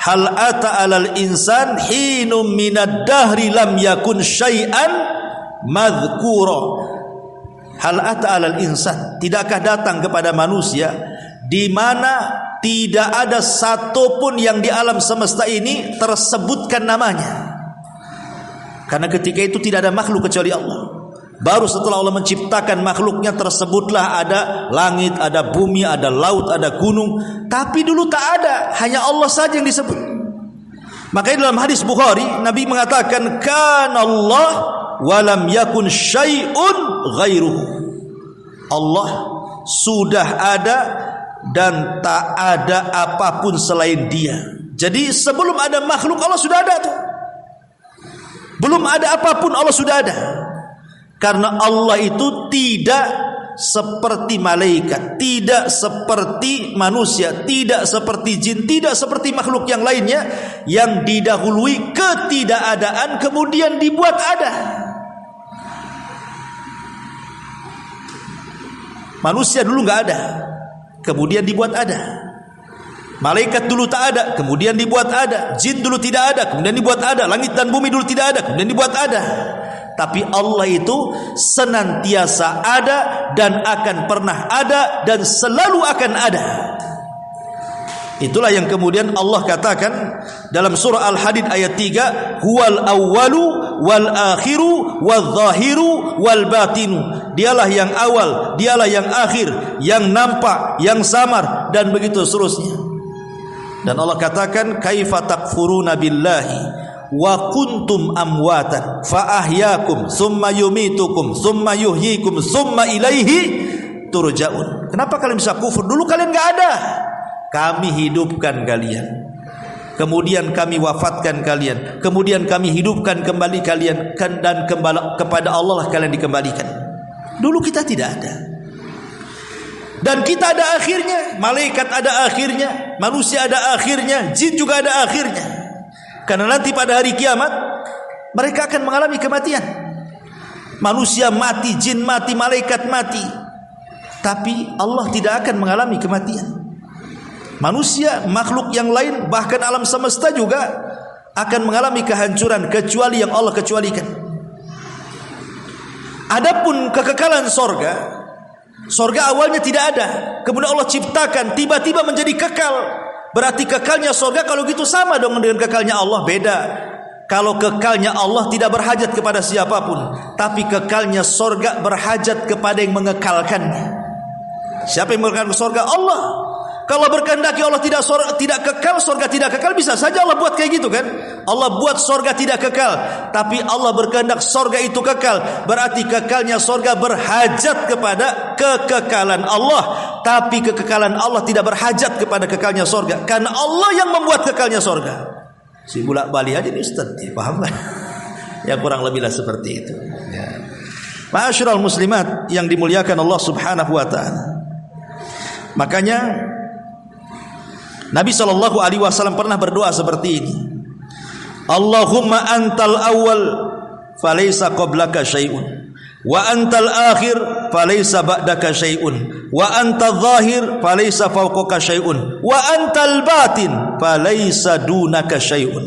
hal ata 'alal insan hinum minad dahri lam yakun syai'an madhkura. Hal ata 'alal insan, tidakkah datang kepada manusia di mana tidak ada satupun yang di alam semesta ini tersebutkan namanya. Karena ketika itu tidak ada makhluk kecuali Allah. Baru setelah Allah menciptakan makhluknya tersebutlah ada langit, ada bumi, ada laut, ada gunung. Tapi dulu tak ada, hanya Allah saja yang disebut. Makanya dalam hadis Bukhari, Nabi mengatakan kana Allah walam yakun syai'un ghairuhu. Allah sudah ada dan tak ada apapun selain dia. Jadi sebelum ada makhluk Allah sudah ada tuh. Belum ada apapun Allah sudah ada. Karena Allah itu tidak seperti malaikat, tidak seperti manusia, tidak seperti jin, tidak seperti makhluk yang lainnya yang didahului ketidakadaan kemudian dibuat ada. Manusia dulu nggak ada, kemudian dibuat ada. Malaikat dulu tak ada, kemudian dibuat ada. Jin dulu tidak ada, kemudian dibuat ada. Langit dan bumi dulu tidak ada, kemudian dibuat ada. Tapi Allah itu senantiasa ada dan akan pernah ada dan selalu akan ada. Itulah yang kemudian Allah katakan dalam surah Al-Hadid ayat 3, huwal awwalu wal akhiru wal zahiru wal batinu. Dialah yang awal, dialah yang akhir, yang nampak, yang samar, dan begitu seterusnya. Dan Allah katakan kaifa takfuruna billahi wa kuntum amwatan fa ahyakum summa yumitukum summa yuhyikum summa ilaihi turja'un. Kenapa kalian bisa kufur? Dulu kalian enggak ada, kami hidupkan kalian, kemudian kami wafatkan kalian, kemudian kami hidupkan kembali kalian, dan kepada Allah lah kalian dikembalikan. Dulu kita tidak ada, dan kita ada akhirnya. Malaikat ada akhirnya, manusia ada akhirnya, jin juga ada akhirnya. Karena nanti pada hari kiamat mereka akan mengalami kematian. Manusia mati, jin mati, malaikat mati, tapi Allah tidak akan mengalami kematian. Manusia, makhluk yang lain, bahkan alam semesta juga akan mengalami kehancuran kecuali yang Allah kecualikan. Adapun kekekalan sorga, sorga awalnya tidak ada, kemudian Allah ciptakan, tiba-tiba menjadi kekal. Berarti kekalnya sorga kalau gitu sama dong dengan kekalnya Allah. Beda. Kalau kekalnya Allah tidak berhajat kepada siapapun, tapi kekalnya sorga berhajat kepada yang mengekalkannya. Siapa yang mengekalkan sorga? Allah. Kalau berkehendaki Allah tidak kekal, sorga tidak kekal, bisa saja Allah buat kayak gitu kan. Allah buat sorga tidak kekal, tapi Allah berkehendak sorga itu kekal. Berarti kekalnya sorga berhajat kepada kekekalan Allah, tapi kekekalan Allah tidak berhajat kepada kekalnya sorga, karena Allah yang membuat kekalnya sorga. Si bulak balik aja nih Ustaz, paham kan? Ya kurang lebihlah seperti itu. Ya. Ma'asyiral muslimat yang dimuliakan Allah Subhanahu wa taala. Makanya Nabi SAW pernah berdoa seperti ini. Allahumma antal awal falaysa qablaka syai'un, wa antal akhir falaysa ba'daka syai'un, wa antal zahir falaysa fawqaka syai'un, wa antal batin falaysa dunaka syai'un.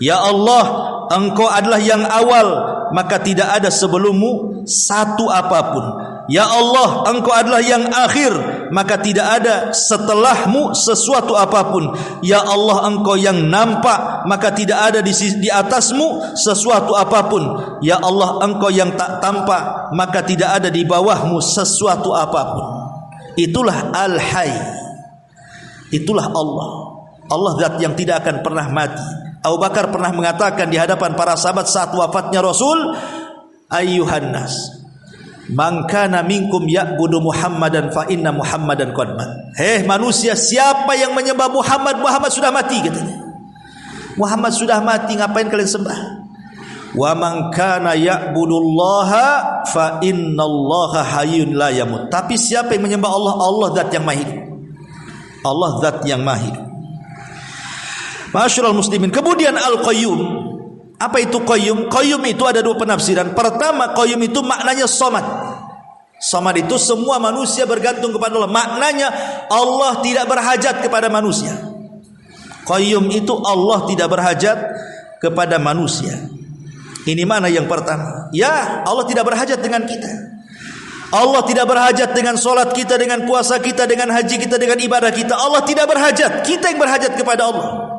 Ya Allah, Engkau adalah yang awal, maka tidak ada sebelummu satu apapun. Ya Allah, Engkau adalah yang akhir, maka tidak ada setelahmu sesuatu apapun. Ya Allah, Engkau yang nampak, maka tidak ada di atasmu sesuatu apapun. Ya Allah, Engkau yang tak tampak, maka tidak ada di bawahmu sesuatu apapun. Itulah Al-Hayy. Itulah Allah. Allah zat yang tidak akan pernah mati. Abu Bakar pernah mengatakan di hadapan para sahabat saat wafatnya Rasul, ayyuhan nas, man kana minkum ya'budu Muhammadan fa inna Muhammadan qad mat. Hei manusia, siapa yang menyembah Muhammad, Muhammad sudah mati katanya. Muhammad sudah mati, ngapain kalian sembah? Wa man kana ya'budullaha fa innallaha hayyun la yamut. Tapi siapa yang menyembah Allah, Allah zat yang maha hidup. Allah zat yang maha hidup. Ma'asyiral muslimin. Kemudian Al-Qayyum. Apa itu Qayyum? Qayyum itu ada dua penafsiran. Pertama, Qayyum itu maknanya somad. Somad itu semua manusia bergantung kepada Allah. Maknanya Allah tidak berhajat kepada manusia. Qayyum itu Allah tidak berhajat kepada manusia. Ini mana yang pertama. Ya, Allah tidak berhajat dengan kita. Allah tidak berhajat dengan solat kita, dengan puasa kita, dengan haji kita, dengan ibadah kita. Allah tidak berhajat. Kita yang berhajat kepada Allah.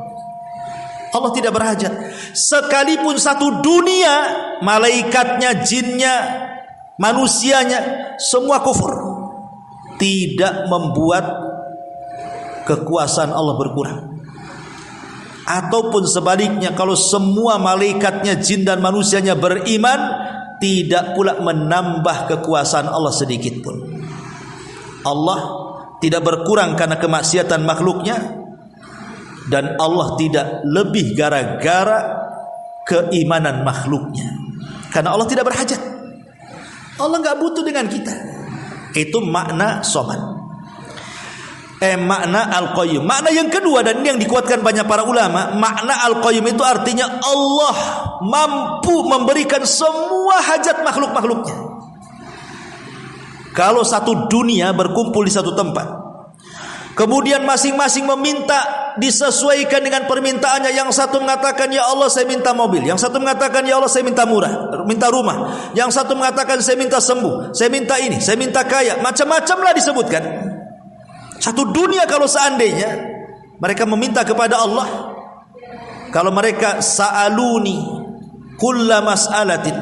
Allah tidak berhajat. Sekalipun satu dunia, malaikatnya, jinnya, manusianya, semua kufur, tidak membuat kekuasaan Allah berkurang. Ataupun sebaliknya, kalau semua malaikatnya, jin dan manusianya beriman, tidak pula menambah kekuasaan Allah sedikit pun. Allah tidak berkurang karena kemaksiatan makhluknya, dan Allah tidak lebih gara-gara keimanan makhluknya, karena Allah tidak berhajat. Allah nggak butuh dengan kita. Itu makna somad. Makna Al-Qayyum. Makna yang kedua, dan ini yang dikuatkan banyak para ulama, makna Al-Qayyum itu artinya Allah mampu memberikan semua hajat makhluk-makhluknya. Kalau satu dunia berkumpul di satu tempat, kemudian masing-masing meminta disesuaikan dengan permintaannya. Yang satu mengatakan, ya Allah saya minta mobil. Yang satu mengatakan, ya Allah saya minta minta rumah. Yang satu mengatakan, saya minta sembuh, saya minta ini, saya minta kaya. Macam-macam lah disebutkan. Satu dunia kalau seandainya mereka meminta kepada Allah, kalau mereka sa'aluni kulla mas'alatin,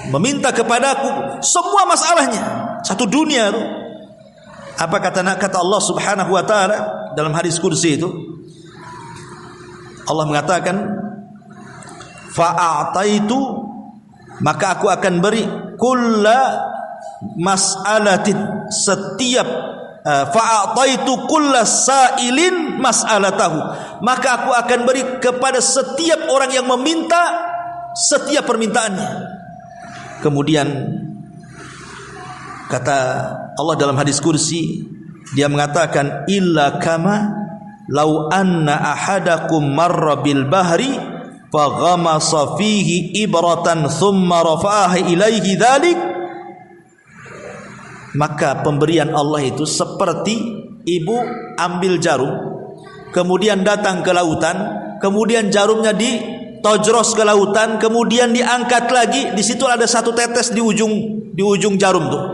meminta kepadaku semua masalahnya, satu dunia itu. Apa kata Allah Subhanahu wa taala dalam hadis kursi itu? Allah mengatakan, fa'ataitu, maka aku akan beri kulla mas'alatin, setiap fa'ataitu kulla sa'ilin mas'alatahu, maka aku akan beri kepada setiap orang yang meminta setiap permintaannya. Kemudian kata Allah dalam hadis kursi, dia mengatakan, illa kama law anna ahadakum marra bil bahri faghamasa fihi ibratan thumma rafa'aha ilaihi dzalik. Maka pemberian Allah itu seperti ibu ambil jarum, kemudian datang ke lautan, kemudian jarumnya ditojros ke lautan, kemudian diangkat lagi, di situ ada satu tetes di ujung jarum tuh.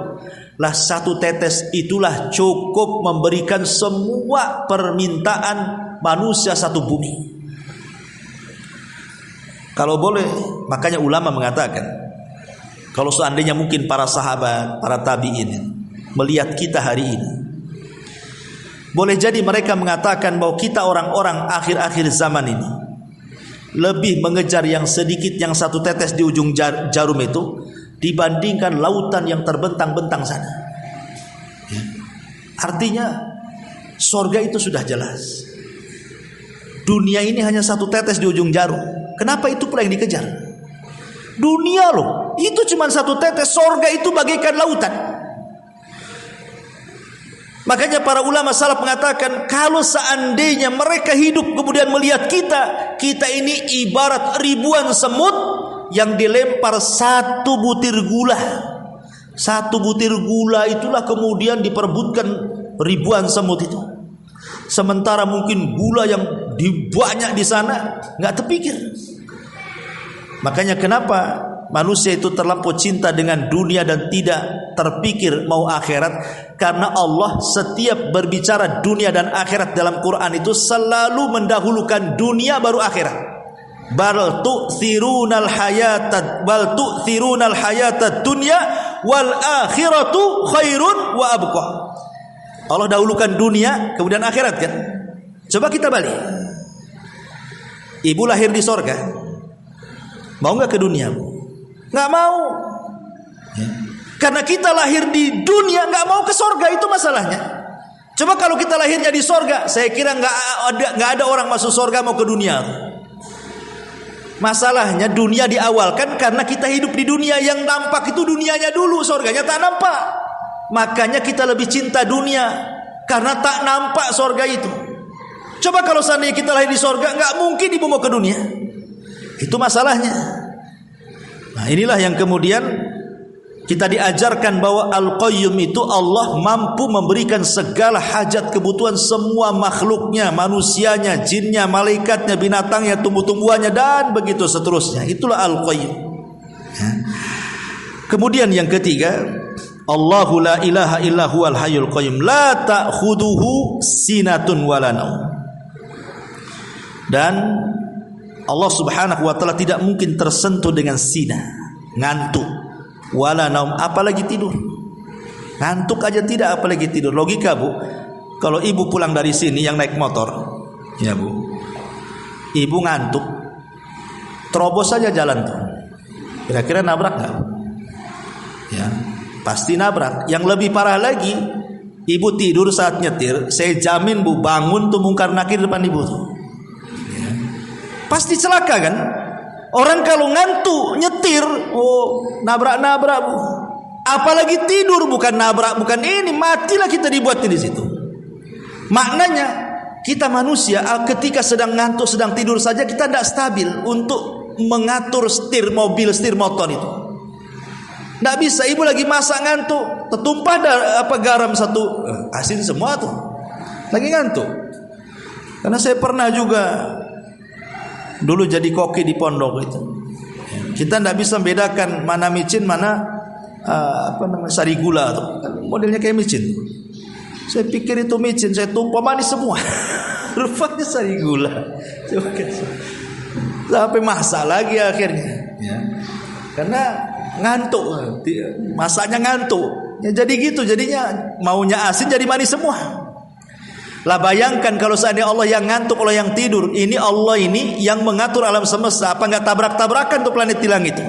Lah satu tetes itulah cukup memberikan semua permintaan manusia satu bumi. Kalau boleh, makanya ulama mengatakan, kalau seandainya mungkin para sahabat, para tabi'in melihat kita hari ini, boleh jadi mereka mengatakan bahwa kita orang-orang akhir-akhir zaman ini lebih mengejar yang sedikit, yang satu tetes di ujung jarum itu, dibandingkan lautan yang terbentang-bentang sana. Ya. Artinya surga itu sudah jelas. Dunia ini hanya satu tetes di ujung jarum. Kenapa itu pula yang dikejar? Dunia loh, itu cuma satu tetes. Surga itu bagaikan lautan. Makanya para ulama salaf mengatakan, kalau seandainya mereka hidup kemudian melihat kita, kita ini ibarat ribuan semut yang dilempar satu butir gula. Satu butir gula itulah kemudian diperebutkan ribuan semut itu. Sementara mungkin gula yang banyak di sana nggak terpikir. Makanya kenapa manusia itu terlampau cinta dengan dunia dan tidak terpikir mau akhirat? Karena Allah setiap berbicara dunia dan akhirat dalam Quran itu selalu mendahulukan dunia baru akhirat. Bal tu'thirunal hayatad dunya wal akhiratu khairun wa abqa. Allah dahulukan dunia kemudian akhirat kan? Coba kita balik. Ibu lahir di sorga, mau nggak ke dunia? Nggak mau. Ya. Karena kita lahir di dunia nggak mau ke sorga, itu masalahnya. Coba kalau kita lahirnya di sorga, saya kira nggak ada orang masuk sorga mau ke dunia. Masalahnya dunia diawalkan karena kita hidup di dunia, yang nampak itu dunianya dulu, sorganya tak nampak. Makanya kita lebih cinta dunia karena tak nampak sorga itu. Coba kalau seandainya kita lahir di sorga, nggak mungkin ibu mau ke dunia. Itu masalahnya. Nah, inilah yang kemudian kita diajarkan bahwa Al-Qayyum itu Allah mampu memberikan segala hajat kebutuhan semua makhluknya, manusianya, jinnya, malaikatnya, binatangnya, tumbuh-tumbuhannya, dan begitu seterusnya. Itulah Al-Qayyum. Kemudian yang ketiga, Allahu la ilaha illa huwal hayyul qayyum la ta'khuduhu sinatun wala naum. Dan Allah Subhanahu wa taala tidak mungkin tersentuh dengan sina, ngantuk, wala naum, apalagi tidur. Ngantuk aja tidak, apalagi tidur. Logika, Bu. Kalau ibu pulang dari sini yang naik motor, ya Bu, ibu ngantuk, terobos saja jalan tuh. Kira-kira nabrak nggak? Ya, pasti nabrak. Yang lebih parah lagi, ibu tidur saat nyetir, saya jamin Bu, bangun tuh mungkar nakir depan ibu tuh. Ya. Pasti celaka kan? Orang kalau ngantuk nyetir, oh nabrak-nabrak Bu. Apalagi tidur, bukan nabrak, bukan ini, matilah kita dibuat di situ. Maknanya kita manusia ketika sedang ngantuk, sedang tidur saja kita tidak stabil untuk mengatur setir mobil, setir motor itu. Tidak bisa. Ibu lagi masak ngantuk, tertumpah garam satu, asin semua tuh. Lagi ngantuk. Karena saya pernah juga dulu jadi koki di pondok itu. Kita tidak bisa membedakan mana micin, mana sari gula tuh. Modelnya kayak micin. Saya pikir itu micin, saya tumpah manis semua. Rupanya sari gula. Sampai masak lagi akhirnya. Ya. Karena ngantuk, masaknya ngantuk. Ya jadi gitu, jadinya maunya asin jadi manis semua. Lah bayangkan kalau seandainya Allah yang ngantuk, Allah yang tidur. Ini Allah ini yang mengatur alam semesta. Apa nggak tabrak-tabrakan tuh planet tilang itu?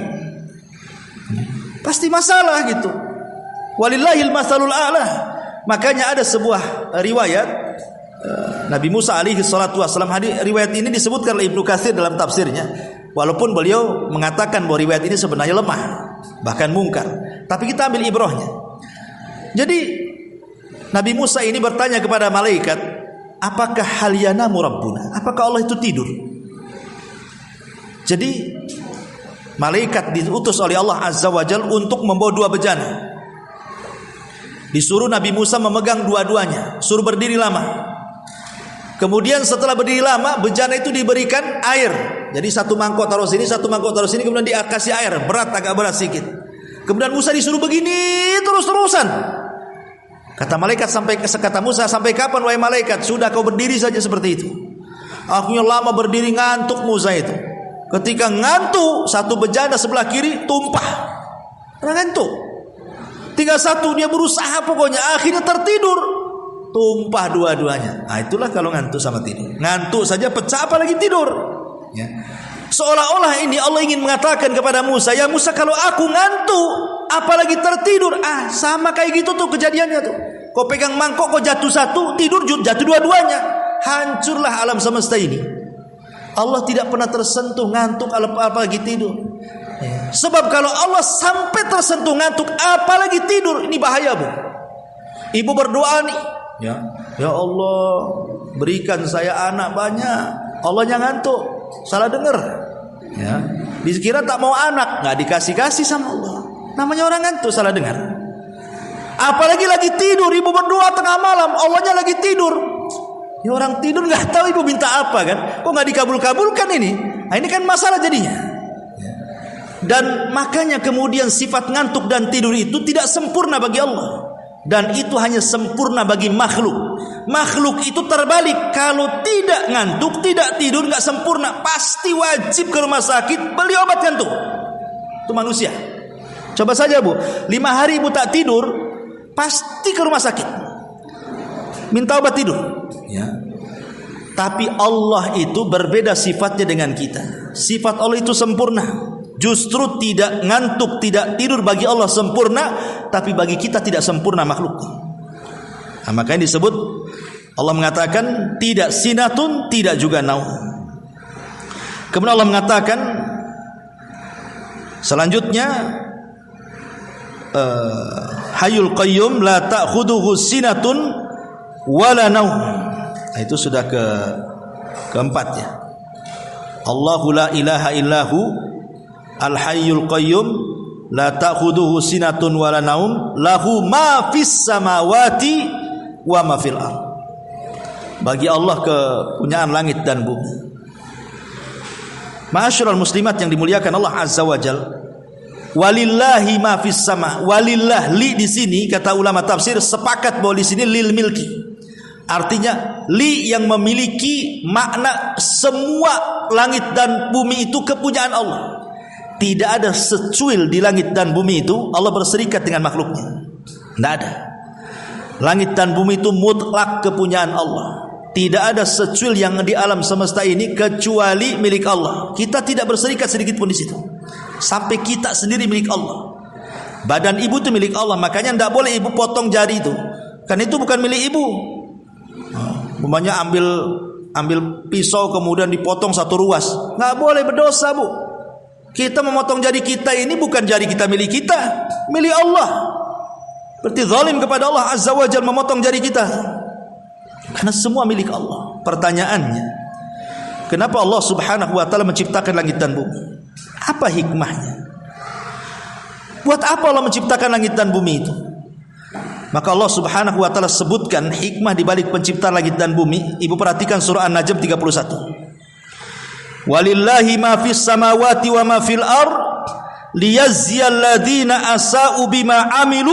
Pasti masalah gitu. Walillahil masalul a'la. Makanya ada sebuah riwayat Nabi Musa alaihi salatu wassalam. Riwayat ini disebutkan oleh Ibnu Katsir dalam tafsirnya. Walaupun beliau mengatakan bahwa riwayat ini sebenarnya lemah, bahkan mungkar. Tapi kita ambil ibrahnya. Jadi Nabi Musa ini bertanya kepada malaikat, apakah hal yanamu rabbuna? Apakah Allah itu tidur? Jadi malaikat diutus oleh Allah Azza wa Jalla untuk membawa dua bejana. Disuruh Nabi Musa memegang dua-duanya, suruh berdiri lama. Kemudian setelah berdiri lama, bejana itu diberikan air. Jadi satu mangkok taruh sini, satu mangkok taruh sini, kemudian dikasih air, agak berat sedikit. Kemudian Musa disuruh begini terus-terusan. Kata Musa, sampai kapan wahai malaikat? Sudah kau berdiri saja seperti itu. Akhirnya lama berdiri, ngantuk Musa itu. Ketika ngantuk, satu bejana sebelah kiri tumpah. Karena ngantuk. Tinggal satu, dia berusaha pokoknya, akhirnya tertidur, tumpah dua-duanya. Nah, itulah kalau ngantuk sama tidur. Ngantuk saja pecah, apalagi tidur. Ya. Seolah-olah ini Allah ingin mengatakan kepada Musa, ya Musa, kalau aku ngantuk, apalagi tertidur, sama kayak gitu tuh kejadiannya tuh. Kau pegang mangkok, kau jatuh satu, tidur jatuh dua-duanya. Hancurlah alam semesta ini. Allah tidak pernah tersentuh ngantuk apalagi tidur. Sebab kalau Allah sampai tersentuh ngantuk apalagi tidur, ini bahaya, Bu. Ibu berdoa nih, ya Allah, berikan saya anak banyak. Allahnya ngantuk, salah dengar. Ya, dikira tak mau anak, nggak dikasih sama Allah. Namanya orang ngantuk, salah dengar. Apalagi lagi tidur, ibu berdoa tengah malam, Allahnya lagi tidur. Ya orang tidur nggak tahu ibu minta apa kan? Kok nggak dikabul-kabulkan ini? Nah, ini kan masalah jadinya. Dan makanya kemudian sifat ngantuk dan tidur itu tidak sempurna bagi Allah. Dan itu hanya sempurna bagi makhluk. Makhluk itu terbalik. Kalau tidak ngantuk, tidak tidur, nggak sempurna, pasti wajib ke rumah sakit beli obat ngantuk. Itu manusia. Coba saja, Bu, 5 hari ibu tak tidur, pasti ke rumah sakit, minta obat tidur. Ya. Tapi Allah itu berbeda sifatnya dengan kita. Sifat Allah itu sempurna. Justru tidak ngantuk, tidak tidur bagi Allah sempurna, tapi bagi kita tidak sempurna makhluk. Nah, makanya disebut Allah mengatakan tidak sinatun, tidak juga naum. Kemudian Allah mengatakan selanjutnya Hayyul Qayyum la ta'khudhuhu sinatun wala naum. Nah, itu sudah keempat ya. Allahu la ilaha illahu al-hayyul qayyum la ta'khudhuhu sinatun wala naum lahu ma fis samawati wa ma fil ardh. Bagi Allah kepunyaan langit dan bumi. Ma'asyiral muslimat yang dimuliakan Allah Azza wa Jalla. Walillahi ma fis sama. Walillah, li di sini kata ulama tafsir sepakat bahwa di sini lil milki. Artinya li yang memiliki makna semua langit dan bumi itu kepunyaan Allah. Tidak ada secuil di langit dan bumi itu Allah berserikat dengan makhluknya. Tidak ada. Langit dan bumi itu mutlak kepunyaan Allah. Tidak ada secuil yang di alam semesta ini kecuali milik Allah. Kita tidak berserikat sedikit pun di situ. Sampai kita sendiri milik Allah. Badan ibu itu milik Allah. Makanya tidak boleh ibu potong jari itu. Kan itu bukan milik ibu. Umpamanya ambil pisau kemudian dipotong satu ruas, nggak boleh, berdosa, Bu. Kita memotong jari kita ini bukan jari kita milik kita, milik Allah. Berarti zalim kepada Allah Azza wa Jalla memotong jari kita. Karena semua milik Allah. Pertanyaannya, kenapa Allah Subhanahu wa taala menciptakan langit dan bumi? Apa hikmahnya? Buat apa Allah menciptakan langit dan bumi itu? Maka Allah Subhanahu wa taala sebutkan hikmah di balik penciptaan langit dan bumi. Ibu perhatikan surah An-Najm 31. Walillahi ma fis samawati wa ma fil ard liyazziyal ladzina asa'u bima amilu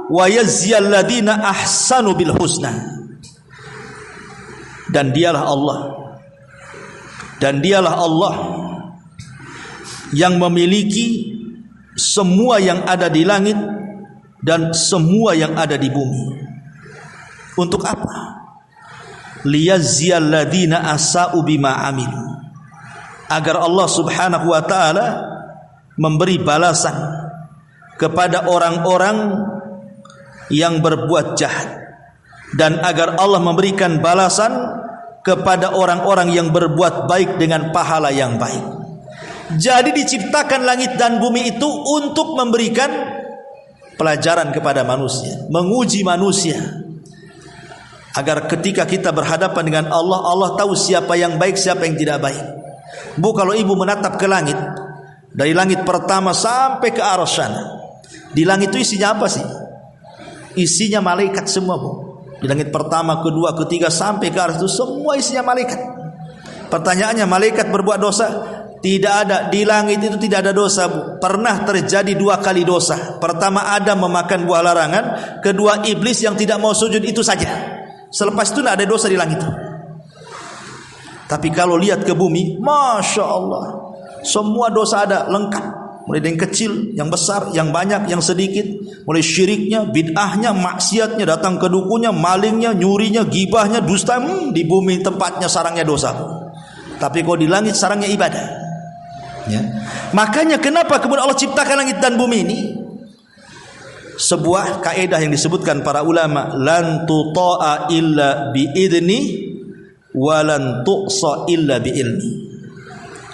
wa yazziyal ladzina ahsanu bil husna. Dan dialah Allah yang memiliki semua yang ada di langit dan semua yang ada di bumi. Untuk apa? Liyazziyal ladzina asa'u bima amilu. Agar Allah Subhanahu wa taala memberi balasan kepada orang-orang yang berbuat jahat, dan agar Allah memberikan balasan kepada orang-orang yang berbuat baik dengan pahala yang baik. Jadi diciptakan langit dan bumi itu untuk memberikan pelajaran kepada manusia, menguji manusia, agar ketika kita berhadapan dengan Allah, Allah tahu siapa yang baik, siapa yang tidak baik. Bu, kalau ibu menatap ke langit, dari langit pertama sampai ke arsy sana, di langit itu isinya apa sih? Isinya malaikat semua, Bu. Di langit pertama, kedua, ketiga sampai ke arsy itu semua isinya malaikat. Pertanyaannya, malaikat berbuat dosa? Tidak ada. Di langit itu tidak ada dosa, Bu. Pernah terjadi 2 kali dosa. Pertama, Adam memakan buah larangan. Kedua, iblis yang tidak mau sujud, itu saja. Selepas itu tidak ada dosa di langit. Tapi kalau lihat ke bumi, Masya Allah, Semua dosa ada, lengkap. Mulai dari yang kecil, yang besar, yang banyak, yang sedikit. Mulai syiriknya, bid'ahnya, maksiatnya, datang ke dukunya, malingnya, nyurinya, gibahnya, dusta. Di bumi tempatnya sarangnya dosa. Tapi kalau di langit sarangnya ibadah. Ya. Makanya kenapa kemudian Allah ciptakan langit dan bumi ini? Sebuah kaidah yang disebutkan para ulama, lan tuta'a illa biidni wa lan tuqsa illa biilmi.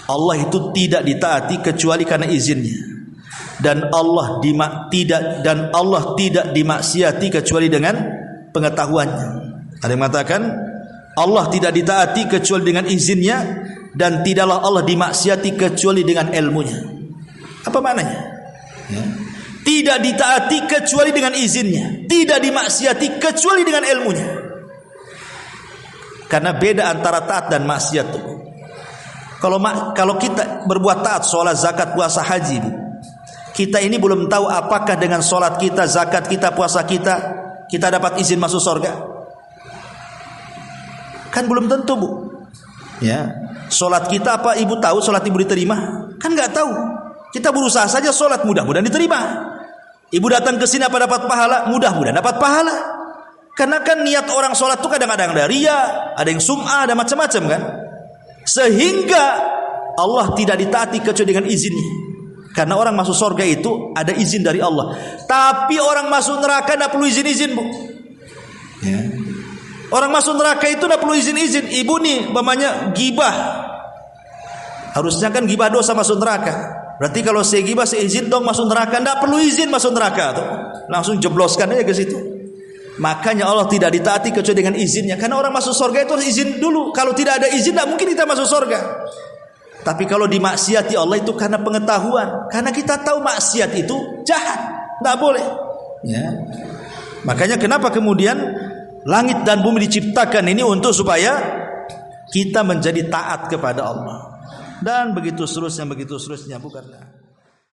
Allah itu tidak ditaati kecuali karena izinnya, dan Allah tidak dimaksiati kecuali dengan pengetahuannya. Ada yang mengatakan Allah tidak ditaati kecuali dengan izinnya, dan tidaklah Allah dimaksiati kecuali dengan ilmunya. Apa maknanya? Ya. Tidak ditaati kecuali dengan izinnya, tidak dimaksiati kecuali dengan ilmunya. Karena beda antara taat dan maksiat itu. Kalau kita berbuat taat, sholat, zakat, puasa, haji, kita ini belum tahu apakah dengan sholat kita, zakat kita, puasa kita dapat izin masuk surga. Kan belum tentu, Bu. Ya, sholat kita apa ibu tahu sholat ibu diterima? Kan nggak tahu. Kita berusaha saja sholat, mudah-mudahan diterima. Ibu datang ke sini apa dapat pahala? Mudah-mudahan dapat pahala. Karena kan niat orang sholat itu kadang-kadang ada riya, ada yang sum'ah, ada macam-macam kan. Sehingga Allah tidak ditaati kecuali dengan izinnya. Karena orang masuk surga itu ada izin dari Allah. Tapi orang masuk neraka tidak perlu izin-izin, Bu. Ya. Orang masuk neraka itu tidak perlu izin-izin. Ibu nih umpamanya gibah, harusnya kan gibah dosa masuk neraka. Berarti kalau saya gibah saya izin dong masuk neraka. Tidak perlu izin masuk neraka tuh. Langsung jebloskan aja ke situ. Makanya Allah tidak ditaati kecuali dengan izinnya. Karena orang masuk surga itu harus izin dulu. Kalau tidak ada izin, tidak mungkin kita masuk surga. Tapi kalau dimaksiati Allah itu karena pengetahuan. Karena kita tahu maksiat itu jahat, tidak boleh. Ya. Makanya kenapa kemudian langit dan bumi diciptakan ini untuk supaya kita menjadi taat kepada Allah. Dan begitu seterusnya, bukanlah.